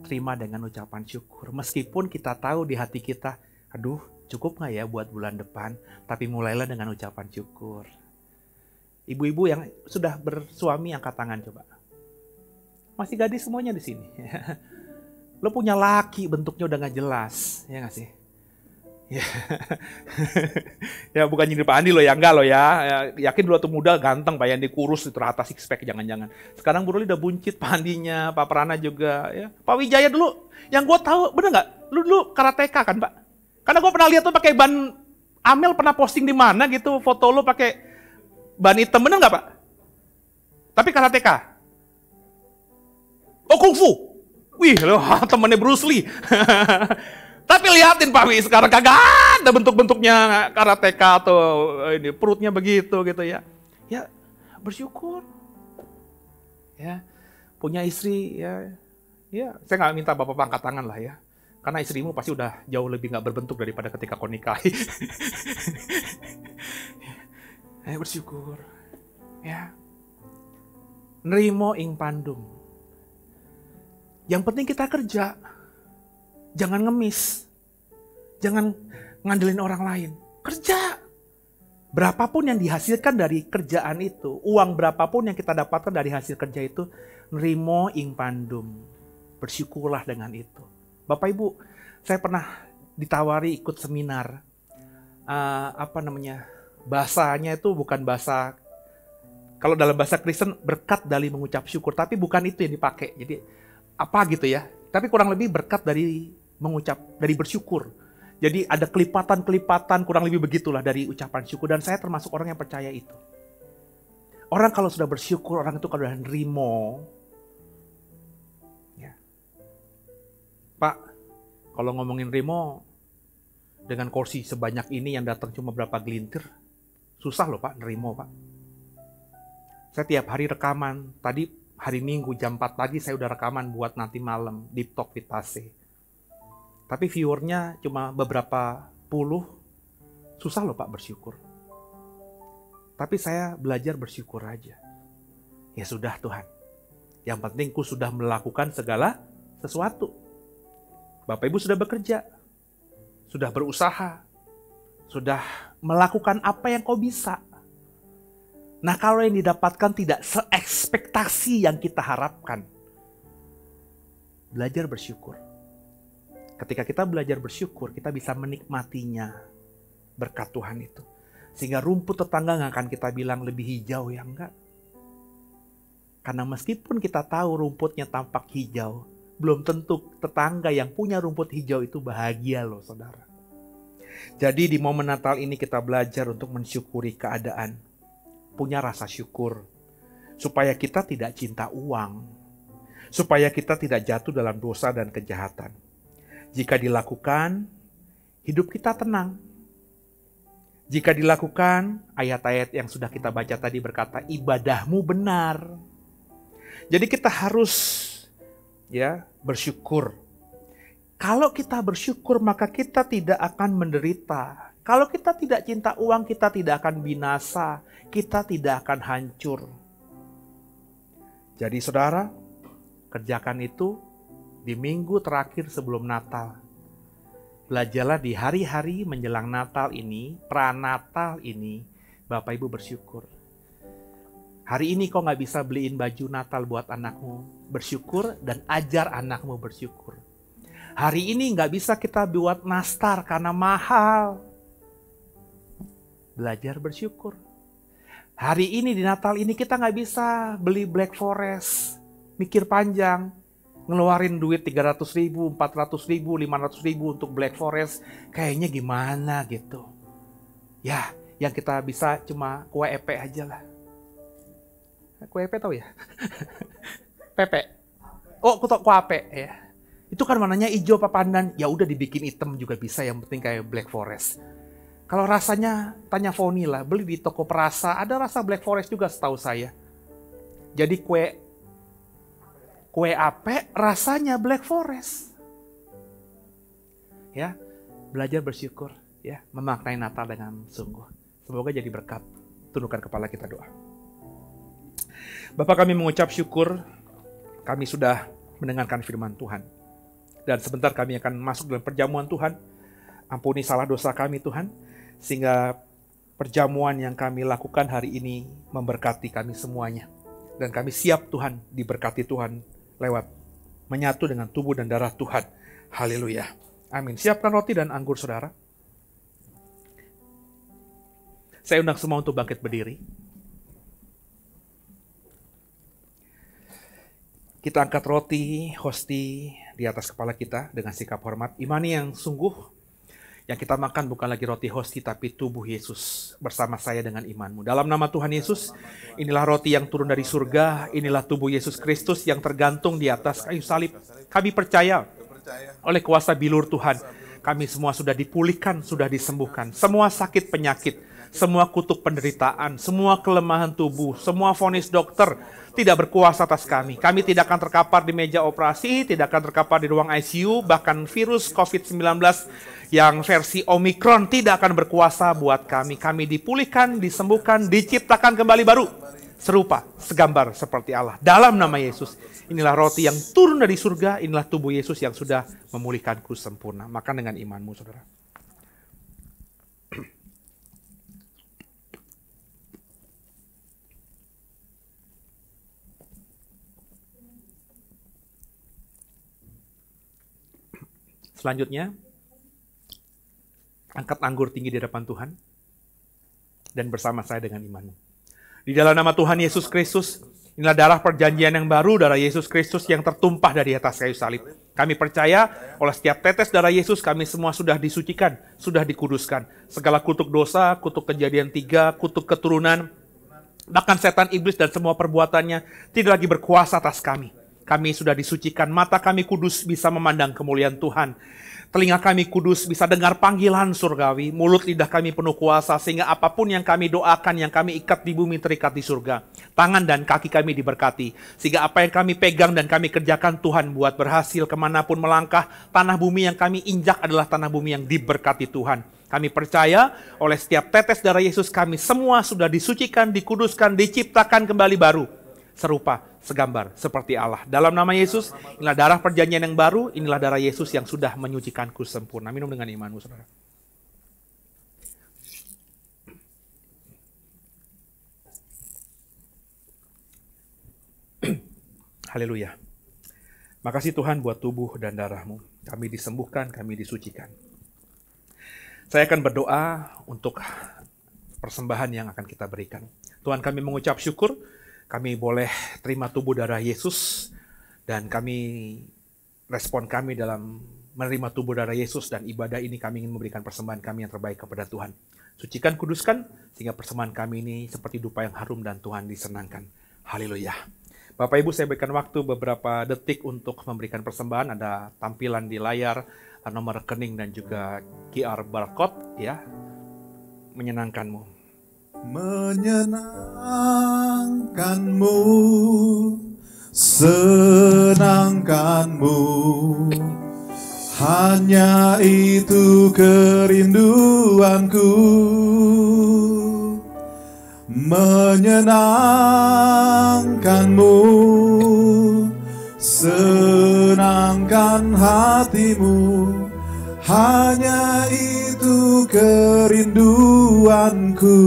terima dengan ucapan syukur. Meskipun kita tahu di hati kita, aduh cukup gak ya buat bulan depan, tapi mulailah dengan ucapan syukur. Ibu-ibu yang sudah bersuami angkat tangan coba. Masih gadis semuanya di sini. Lo punya laki bentuknya udah gak jelas, ya gak sih? Ya, ya bukan nyindir Pak Andi lo ya, enggak lo ya. Yakin dulu waktu muda ganteng Pak Andi, kurus terata six pack, jangan-jangan. Sekarang Bu Ruli udah buncit, Pak Andinya, Pak Prana juga ya. Pak Wijaya dulu, yang gue tahu bener nggak? Lu dulu karateka kan Pak? Karena gue pernah lihat tuh pakai ban Amel, pernah posting di mana gitu foto lo pakai ban hitam, bener nggak Pak? Tapi karateka. Oh kungfu. Wih, lo temennya Bruce Lee. Tapi lihatin Pak Wi, sekarang kagak ada bentuk-bentuknya karateka atau ini perutnya begitu gitu ya. Ya, bersyukur. Ya, punya istri ya. Ya, saya nggak minta Bapak angkat tangan lah ya. Karena istrimu pasti udah jauh lebih nggak berbentuk daripada ketika kau nikahi. Ya, bersyukur. Ya. Nrimo ing pandum. Yang penting kita kerja. Jangan ngemis. Jangan ngandelin orang lain. Kerja. Berapapun yang dihasilkan dari kerjaan itu, uang berapapun yang kita dapatkan dari hasil kerja itu, nrimo ing pandum. Bersyukurlah dengan itu. Bapak Ibu, saya pernah ditawari ikut seminar. Bahasanya itu bukan bahasa, kalau dalam bahasa Kristen berkat dari mengucap syukur, tapi bukan itu yang dipakai. Jadi apa gitu ya. Tapi kurang lebih berkat dari bersyukur. Jadi ada kelipatan kurang lebih begitulah dari ucapan syukur. Dan saya termasuk orang yang percaya itu. Orang kalau sudah bersyukur, orang itu kalau sudah nrimo. Ya. Pak, kalau ngomongin nrimo, dengan kursi sebanyak ini yang datang cuma berapa gelintir, susah loh Pak, nrimo Pak. Saya tiap hari rekaman, tadi hari Minggu jam 4 pagi saya udah rekaman buat nanti malam, Deep Talk with Tase. Tapi viewernya cuma beberapa puluh, susah loh Pak bersyukur. Tapi saya belajar bersyukur aja. Ya sudah Tuhan, yang penting ku sudah melakukan segala sesuatu. Bapak Ibu sudah bekerja, sudah berusaha, sudah melakukan apa yang kau bisa. Nah kalau yang didapatkan tidak seekspektasi yang kita harapkan, belajar bersyukur. Ketika kita belajar bersyukur, kita bisa menikmatinya berkat Tuhan itu. Sehingga rumput tetangga nggak akan kita bilang lebih hijau, ya enggak. Karena meskipun kita tahu rumputnya tampak hijau, belum tentu tetangga yang punya rumput hijau itu bahagia loh saudara. Jadi di momen Natal ini kita belajar untuk mensyukuri keadaan. Punya rasa syukur. Supaya kita tidak cinta uang. Supaya kita tidak jatuh dalam dosa dan kejahatan. Jika dilakukan, hidup kita tenang. Jika dilakukan, ayat-ayat yang sudah kita baca tadi berkata, ibadahmu benar. Jadi kita harus bersyukur. Kalau kita bersyukur, maka kita tidak akan menderita. Kalau kita tidak cinta uang, kita tidak akan binasa. Kita tidak akan hancur. Jadi saudara, kerjakan itu di minggu terakhir sebelum Natal. Belajarlah di hari-hari menjelang Natal ini, pranatal ini, Bapak Ibu bersyukur. Hari ini kau gak bisa beliin baju Natal buat anakmu, bersyukur dan ajar anakmu bersyukur. Hari ini gak bisa kita buat nastar karena mahal. Belajar bersyukur. Hari ini di Natal ini kita gak bisa beli Black Forest, mikir panjang, ngeluarin duit 300.000, 400.000, 500.000 untuk Black Forest, kayaknya gimana gitu. Ya, yang kita bisa cuma kue epe aja lah. Kue epe tahu ya? Pepe. Oh, aku tau kue epe ya. Itu kan warnanya hijau apa pandan, ya udah dibikin hitam juga bisa, yang penting kayak Black Forest. Kalau rasanya tanya Foni lah, beli di toko perasa, ada rasa Black Forest juga setahu saya. Jadi kue kue ape rasanya Black Forest. Ya, belajar bersyukur, ya, memaknai Natal dengan sungguh. Semoga jadi berkat. Tundukkan kepala, kita doa. Bapa, kami mengucap syukur, kami sudah mendengarkan firman Tuhan. Dan sebentar kami akan masuk dalam perjamuan Tuhan. Ampuni salah dosa kami Tuhan, sehingga perjamuan yang kami lakukan hari ini memberkati kami semuanya. Dan kami siap Tuhan, diberkati Tuhan lewat menyatu dengan tubuh dan darah Tuhan. Haleluya. Amin. Siapkan roti dan anggur saudara. Saya undang semua untuk bangkit berdiri. Kita angkat roti, hosti di atas kepala kita dengan sikap hormat. Imani yang sungguh, yang kita makan bukan lagi roti hosti, tapi tubuh Yesus bersama saya dengan imanmu. Dalam nama Tuhan Yesus, inilah roti yang turun dari surga, inilah tubuh Yesus Kristus yang tergantung di atas kayu salib. Kami percaya oleh kuasa bilur Tuhan, kami semua sudah dipulihkan, sudah disembuhkan. Semua sakit penyakit, semua kutuk penderitaan, semua kelemahan tubuh, semua vonis dokter tidak berkuasa atas kami. Kami tidak akan terkapar di meja operasi, tidak akan terkapar di ruang ICU, bahkan virus COVID-19 yang versi Omikron tidak akan berkuasa buat kami. Kami dipulihkan, disembuhkan, diciptakan kembali baru. Serupa, segambar seperti Allah. Dalam nama Yesus, inilah roti yang turun dari surga, inilah tubuh Yesus yang sudah memulihkanku sempurna. Makan dengan imanmu, saudara. Selanjutnya, angkat anggur tinggi di hadapan Tuhan dan bersama saya dengan imanmu. Di dalam nama Tuhan Yesus Kristus, inilah darah perjanjian yang baru, darah Yesus Kristus yang tertumpah dari atas kayu salib. Kami percaya oleh setiap tetes darah Yesus, kami semua sudah disucikan, sudah dikuduskan. Segala kutuk dosa, kutuk Kejadian 3, kutuk keturunan, bahkan setan iblis dan semua perbuatannya tidak lagi berkuasa atas kami. Kami sudah disucikan, mata kami kudus bisa memandang kemuliaan Tuhan. Telinga kami kudus bisa dengar panggilan surgawi. Mulut lidah kami penuh kuasa sehingga apapun yang kami doakan, yang kami ikat di bumi terikat di surga. Tangan dan kaki kami diberkati. Sehingga apa yang kami pegang dan kami kerjakan Tuhan buat berhasil kemanapun melangkah. Tanah bumi yang kami injak adalah tanah bumi yang diberkati Tuhan. Kami percaya oleh setiap tetes darah Yesus kami semua sudah disucikan, dikuduskan, diciptakan kembali baru. Serupa, segambar, seperti Allah. Dalam nama Yesus, inilah darah perjanjian yang baru, inilah darah Yesus yang sudah menyucikanku sempurna. Minum dengan imanmu, saudara. Haleluya. Makasih Tuhan buat tubuh dan darahmu. Kami disembuhkan, kami disucikan. Saya akan berdoa untuk persembahan yang akan kita berikan. Tuhan, kami mengucap syukur, kami boleh terima tubuh darah Yesus, dan respon kami dalam menerima tubuh darah Yesus dan ibadah ini, kami ingin memberikan persembahan kami yang terbaik kepada Tuhan. Sucikan, kuduskan, sehingga persembahan kami ini seperti dupa yang harum dan Tuhan disenangkan. Haleluya. Bapak Ibu, saya berikan waktu beberapa detik untuk memberikan persembahan. Ada tampilan di layar, nomor rekening dan juga QR barcode, ya. Menyenangkanmu. Menyenangkanmu, senangkanmu, hanya itu kerinduanku. Menyenangkanmu, senangkan hatimu, hanya itu kerinduanku.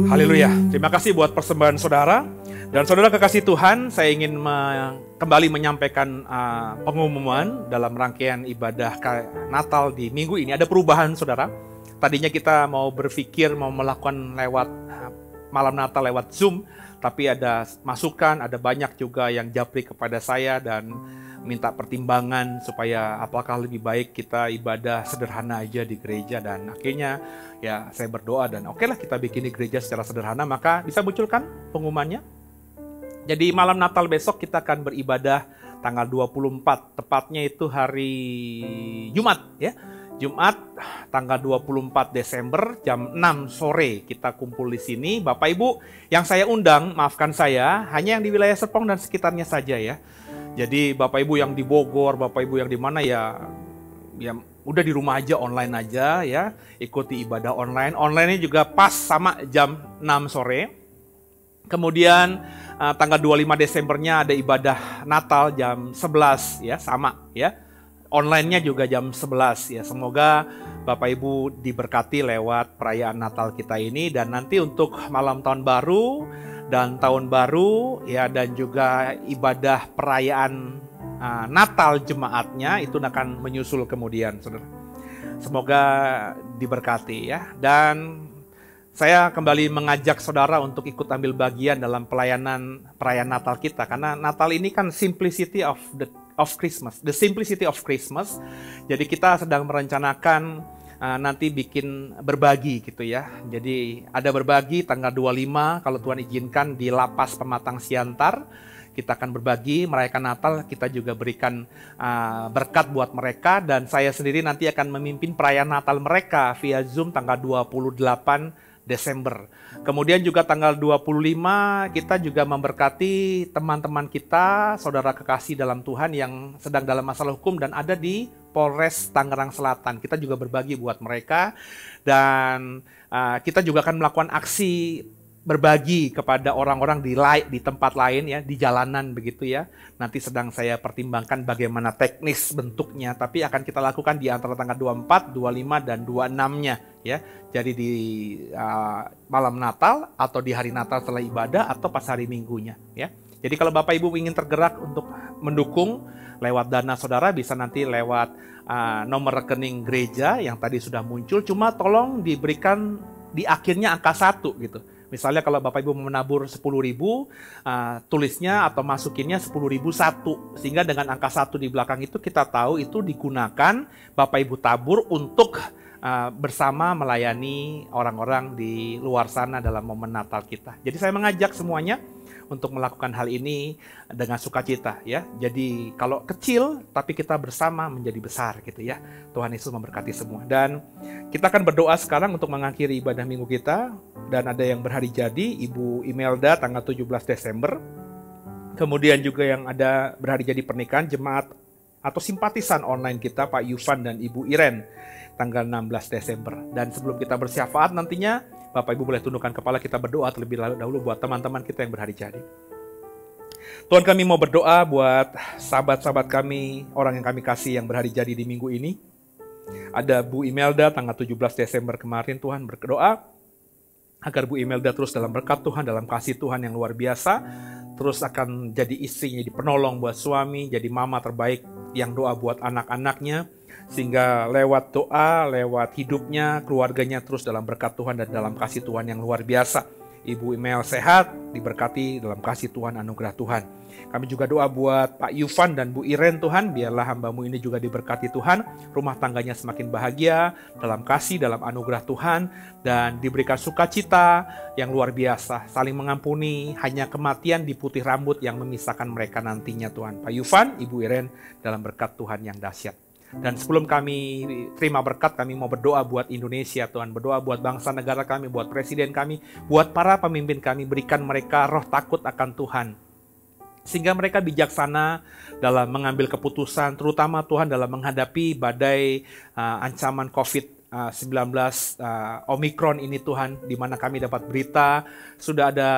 Haleluya. Terima kasih buat persembahan saudara. Dan saudara kekasih Tuhan, saya ingin kembali menyampaikan pengumuman dalam rangkaian ibadah Natal di minggu ini. Ada perubahan saudara. Tadinya kita mau berpikir mau melakukan lewat malam Natal lewat Zoom, tapi ada masukan, ada banyak juga yang japri kepada saya dan minta pertimbangan supaya apakah lebih baik kita ibadah sederhana aja di gereja. Dan akhirnya ya saya berdoa dan okelah kita bikin di gereja secara sederhana, maka bisa munculkan pengumumannya. Jadi malam Natal besok kita akan beribadah tanggal 24, tepatnya itu hari Jumat ya. Jumat tanggal 24 Desember jam 6 sore kita kumpul di sini. Bapak Ibu yang saya undang, maafkan saya, hanya yang di wilayah Serpong dan sekitarnya saja ya. Jadi Bapak Ibu yang di Bogor, Bapak Ibu yang di mana ya udah di rumah aja, online aja ya, ikuti ibadah online. Online-nya juga pas sama jam 6 sore. Kemudian tanggal 25 Desembernya ada ibadah Natal jam 11 ya, sama ya. Online-nya juga jam 11 ya. Semoga Bapak Ibu diberkati lewat perayaan Natal kita ini, dan nanti untuk malam tahun baru dan tahun baru ya, dan juga ibadah perayaan Natal jemaatnya itu akan menyusul kemudian, saudara. Semoga diberkati ya. Dan saya kembali mengajak saudara untuk ikut ambil bagian dalam pelayanan perayaan Natal kita, karena Natal ini kan simplicity of Christmas, the simplicity of Christmas. Jadi kita sedang merencanakan nanti bikin berbagi gitu ya. Jadi ada berbagi tanggal 25 kalau Tuhan izinkan di Lapas Pematang Siantar. Kita akan berbagi, merayakan Natal, kita juga berikan berkat buat mereka, dan saya sendiri nanti akan memimpin perayaan Natal mereka via Zoom tanggal 28 Desember. Kemudian juga tanggal 25 kita juga memberkati teman-teman kita, saudara kekasih dalam Tuhan yang sedang dalam masalah hukum dan ada di Polres Tangerang Selatan. Kita juga berbagi buat mereka, dan kita juga akan melakukan aksi berbagi kepada orang-orang di tempat lain ya, di jalanan begitu ya. Nanti sedang saya pertimbangkan bagaimana teknis bentuknya, tapi akan kita lakukan di antara tanggal 24, 25 dan 26-nya ya. Jadi di malam Natal atau di hari Natal setelah ibadah atau pas hari Minggunya ya. Jadi kalau Bapak Ibu ingin tergerak untuk mendukung lewat dana saudara, bisa nanti lewat nomor rekening gereja yang tadi sudah muncul, cuma tolong diberikan di akhirnya angka 1 gitu. Misalnya kalau Bapak Ibu menabur 10.000, tulisnya atau masukinnya 10.001. Sehingga dengan angka 1 di belakang itu kita tahu itu digunakan Bapak Ibu tabur untuk bersama melayani orang-orang di luar sana dalam momen Natal kita. Jadi saya mengajak semuanya untuk melakukan hal ini dengan sukacita ya. Jadi kalau kecil tapi kita bersama menjadi besar gitu ya. Tuhan Yesus memberkati semua. Dan kita akan berdoa sekarang untuk mengakhiri ibadah minggu kita, dan ada yang berhari jadi Ibu Imelda tanggal 17 Desember. Kemudian juga yang ada berhari jadi pernikahan jemaat atau simpatisan online kita Pak Yufan dan Ibu Iren tanggal 16 Desember. Dan sebelum kita bersyafaat nantinya, Bapak Ibu boleh tundukkan kepala, kita berdoa terlebih dahulu buat teman-teman kita yang berhari jadi. Tuhan, kami mau berdoa buat sahabat-sahabat kami, orang yang kami kasih yang berhari jadi di minggu ini. Ada Bu Imelda tanggal 17 Desember kemarin, Tuhan berdoa agar Bu Imelda terus dalam berkat Tuhan, dalam kasih Tuhan yang luar biasa, terus akan jadi istrinya, jadi penolong buat suami, jadi mama terbaik yang doa buat anak-anaknya, sehingga lewat doa, lewat hidupnya, keluarganya terus dalam berkat Tuhan dan dalam kasih Tuhan yang luar biasa. Ibu Imel sehat, diberkati dalam kasih Tuhan, anugerah Tuhan. Kami juga doa buat Pak Yufan dan Bu Iren, Tuhan, biarlah hambamu ini juga diberkati Tuhan, rumah tangganya semakin bahagia, dalam kasih, dalam anugerah Tuhan, dan diberikan sukacita yang luar biasa, saling mengampuni, hanya kematian di putih rambut yang memisahkan mereka nantinya Tuhan. Pak Yufan, Ibu Iren, dalam berkat Tuhan yang dahsyat. Dan sebelum kami terima berkat, kami mau berdoa buat Indonesia Tuhan, berdoa buat bangsa negara kami, buat presiden kami, buat para pemimpin kami, berikan mereka roh takut akan Tuhan, sehingga mereka bijaksana dalam mengambil keputusan, terutama Tuhan dalam menghadapi badai ancaman COVID-19 Omikron ini Tuhan, di mana kami dapat berita sudah ada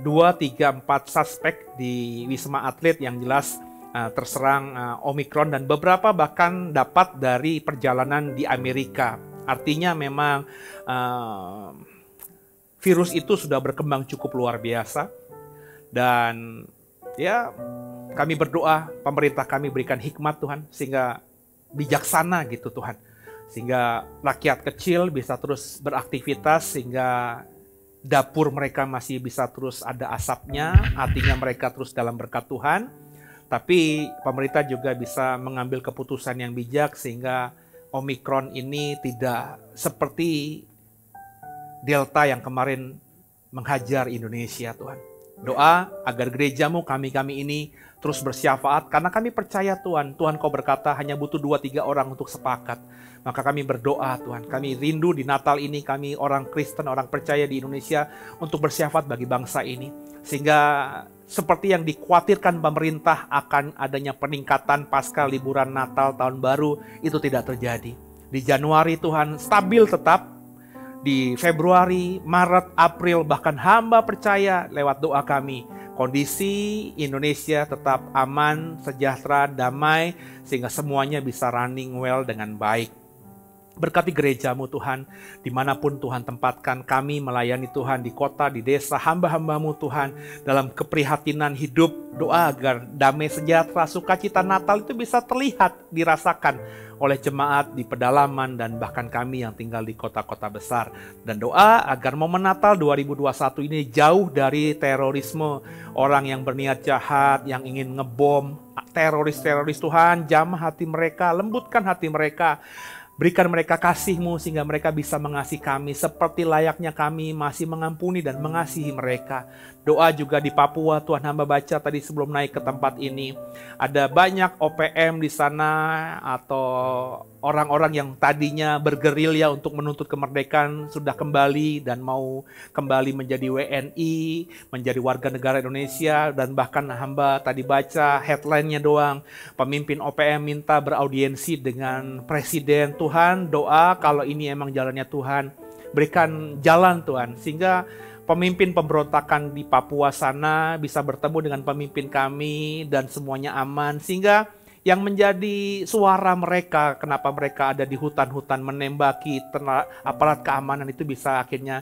2, 3, 4 suspek di Wisma Atlet yang jelas terserang Omikron, dan beberapa bahkan dapat dari perjalanan di Amerika. Artinya memang virus itu sudah berkembang cukup luar biasa, dan ya kami berdoa pemerintah kami berikan hikmat Tuhan, sehingga bijaksana gitu Tuhan, sehingga rakyat kecil bisa terus beraktivitas, sehingga dapur mereka masih bisa terus ada asapnya, artinya mereka terus dalam berkat Tuhan. Tapi pemerintah juga bisa mengambil keputusan yang bijak sehingga Omikron ini tidak seperti Delta yang kemarin menghajar Indonesia Tuhan. Doa agar gerejamu, kami ini terus bersyafaat, karena kami percaya Tuhan, Kau berkata hanya butuh 2-3 orang untuk sepakat. Maka kami berdoa Tuhan, kami rindu di Natal ini, kami orang Kristen, orang percaya di Indonesia, untuk bersyafaat bagi bangsa ini. Sehingga seperti yang dikhawatirkan pemerintah akan adanya peningkatan pasca liburan Natal Tahun Baru, itu tidak terjadi. Di Januari Tuhan stabil tetap, di Februari, Maret, April, bahkan hamba percaya lewat doa kami, kondisi Indonesia tetap aman, sejahtera, damai, sehingga semuanya bisa running well dengan baik. Berkati gerejamu Tuhan, dimanapun Tuhan tempatkan kami melayani Tuhan, di kota, di desa, hamba-hambamu Tuhan, dalam keprihatinan hidup, doa agar damai sejahtera, sukacita Natal itu bisa terlihat, dirasakan oleh jemaat di pedalaman dan bahkan kami yang tinggal di kota-kota besar. Dan doa agar momen Natal 2021 ini jauh dari terorisme, orang yang berniat jahat, yang ingin ngebom, teroris-teroris Tuhan, jamah hati mereka, lembutkan hati mereka. Berikan mereka kasih-Mu sehingga mereka bisa mengasihi kami seperti layaknya kami masih mengampuni dan mengasihi mereka. Doa juga di Papua, Tuhan hamba baca tadi sebelum naik ke tempat ini. Ada banyak OPM di sana atau orang-orang yang tadinya bergerilya untuk menuntut kemerdekaan sudah kembali dan mau kembali menjadi WNI, menjadi warga negara Indonesia. Dan bahkan hamba tadi baca headline-nya doang, pemimpin OPM minta beraudiensi dengan Presiden. Tuhan, doa kalau ini emang jalannya Tuhan, berikan jalan Tuhan, sehingga pemimpin pemberontakan di Papua sana bisa bertemu dengan pemimpin kami dan semuanya aman, sehingga yang menjadi suara mereka, kenapa mereka ada di hutan-hutan menembaki aparat keamanan itu bisa akhirnya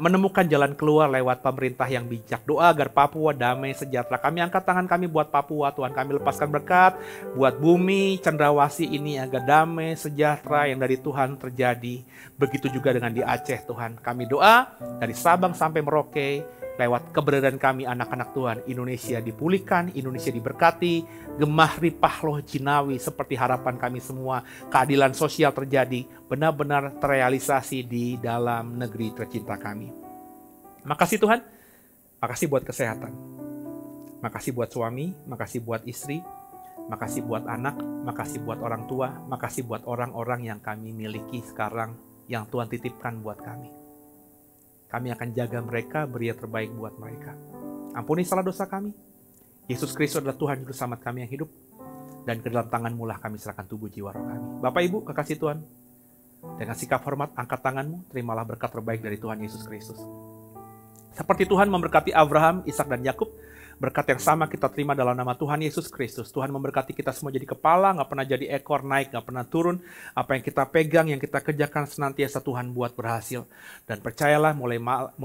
menemukan jalan keluar lewat pemerintah yang bijak. Doa agar Papua damai sejahtera. Kami angkat tangan kami buat Papua, Tuhan kami lepaskan berkat buat bumi cendrawasih ini agar damai sejahtera yang dari Tuhan terjadi. Begitu juga dengan di Aceh Tuhan. Kami doa dari Sabang sampai Merauke, lewat keberadaan kami anak-anak Tuhan, Indonesia dipulihkan, Indonesia diberkati, gemah ripah loh jinawi seperti harapan kami semua, keadilan sosial terjadi, benar-benar terrealisasi di dalam negeri tercinta kami. Makasih Tuhan, makasih buat kesehatan, makasih buat suami, makasih buat istri, makasih buat anak, makasih buat orang tua, makasih buat orang-orang yang kami miliki sekarang, yang Tuhan titipkan buat kami. Kami akan jaga mereka, beri yang terbaik buat mereka. Ampuni salah dosa kami. Yesus Kristus adalah Tuhan Juru Selamat kami yang hidup. Dan ke dalam tangan-Mu lah kami serahkan tubuh jiwa roh kami. Bapak Ibu, kekasih Tuhan, dengan sikap hormat, angkat tangan-Mu, terimalah berkat terbaik dari Tuhan Yesus Kristus. Seperti Tuhan memberkati Abraham, Ishak dan Yakub, berkat yang sama kita terima dalam nama Tuhan Yesus Kristus. Tuhan memberkati kita semua jadi kepala, gak pernah jadi ekor, naik, gak pernah turun. Apa yang kita pegang, yang kita kerjakan senantiasa Tuhan buat berhasil. Dan percayalah mulai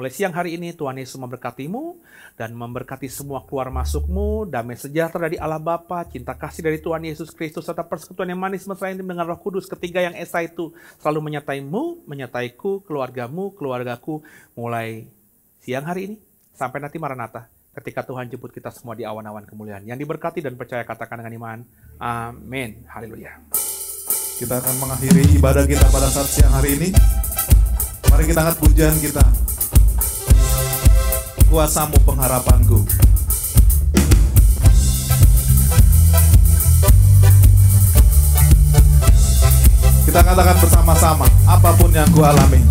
siang hari ini Tuhan Yesus memberkatimu dan memberkati semua keluar masukmu. Damai sejahtera dari Allah Bapa, cinta kasih dari Tuhan Yesus Kristus, serta persekutuan yang manis mesra dengan Roh Kudus, ketiga yang esa itu selalu menyertaimu, menyertaiku, keluargamu, keluargaku, mulai siang hari ini sampai nanti Maranatha. Ketika Tuhan jemput kita semua di awan-awan kemuliaan. Yang diberkati dan percaya katakan dengan iman. Amin. Haleluya. Kita akan mengakhiri ibadah kita pada saat siang hari ini. Mari kita angkat pujian kita. Kuasamu pengharapanku. Kita katakan bersama-sama, apapun yang ku alami.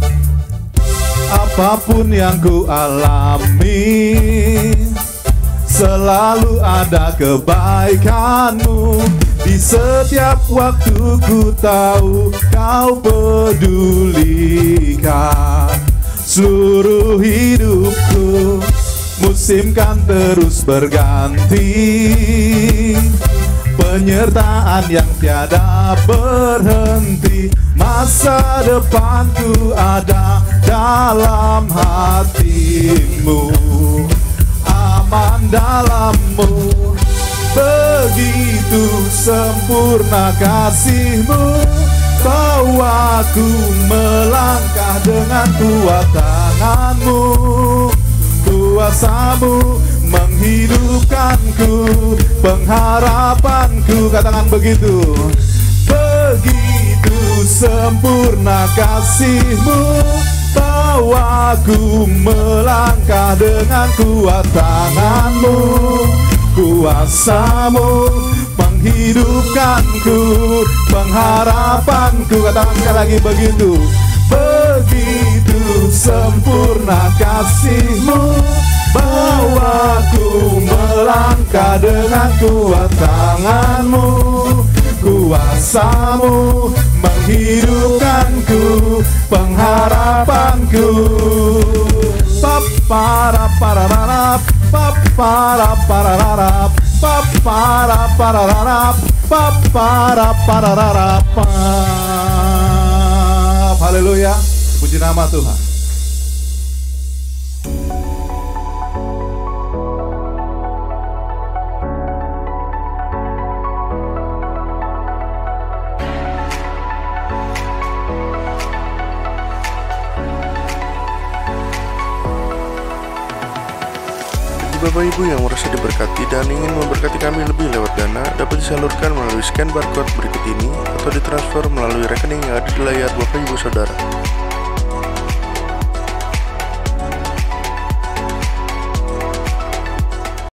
Apapun yang ku alami, selalu ada kebaikan-Mu. Di setiap waktu ku tahu Kau pedulikan seluruh hidupku. Musim kan terus berganti, penyertaan yang tiada berhenti. Masa depanku ada dalam hati-Mu, aman dalam-Mu. Begitu sempurna kasih-Mu, bawa aku melangkah dengan kuat tangan-Mu. Kuasa-Mu menghidupkanku, pengharapanku. Katakan begitu. Begitu sempurna kasih-Mu, bawa aku melangkah dengan kuat tangan-Mu. Kuasa-Mu menghidupkanku, pengharapanku. Katakan sekali lagi begitu. Begitu sempurna kasih-Mu, Bawaku melangkah dengan kuat tangan-Mu, kuasa-Mu menghidupkanku, pengharapanku. Paparaparaparap, paparaparaparap, paparaparaparap, paparaparaparap. Haleluya, puji nama Tuhan. Bapak Ibu yang merasa diberkati dan ingin memberkati kami lebih lewat dana, dapat disalurkan melalui scan barcode berikut ini atau ditransfer melalui rekening yang ada di layar Bapak Ibu Saudara.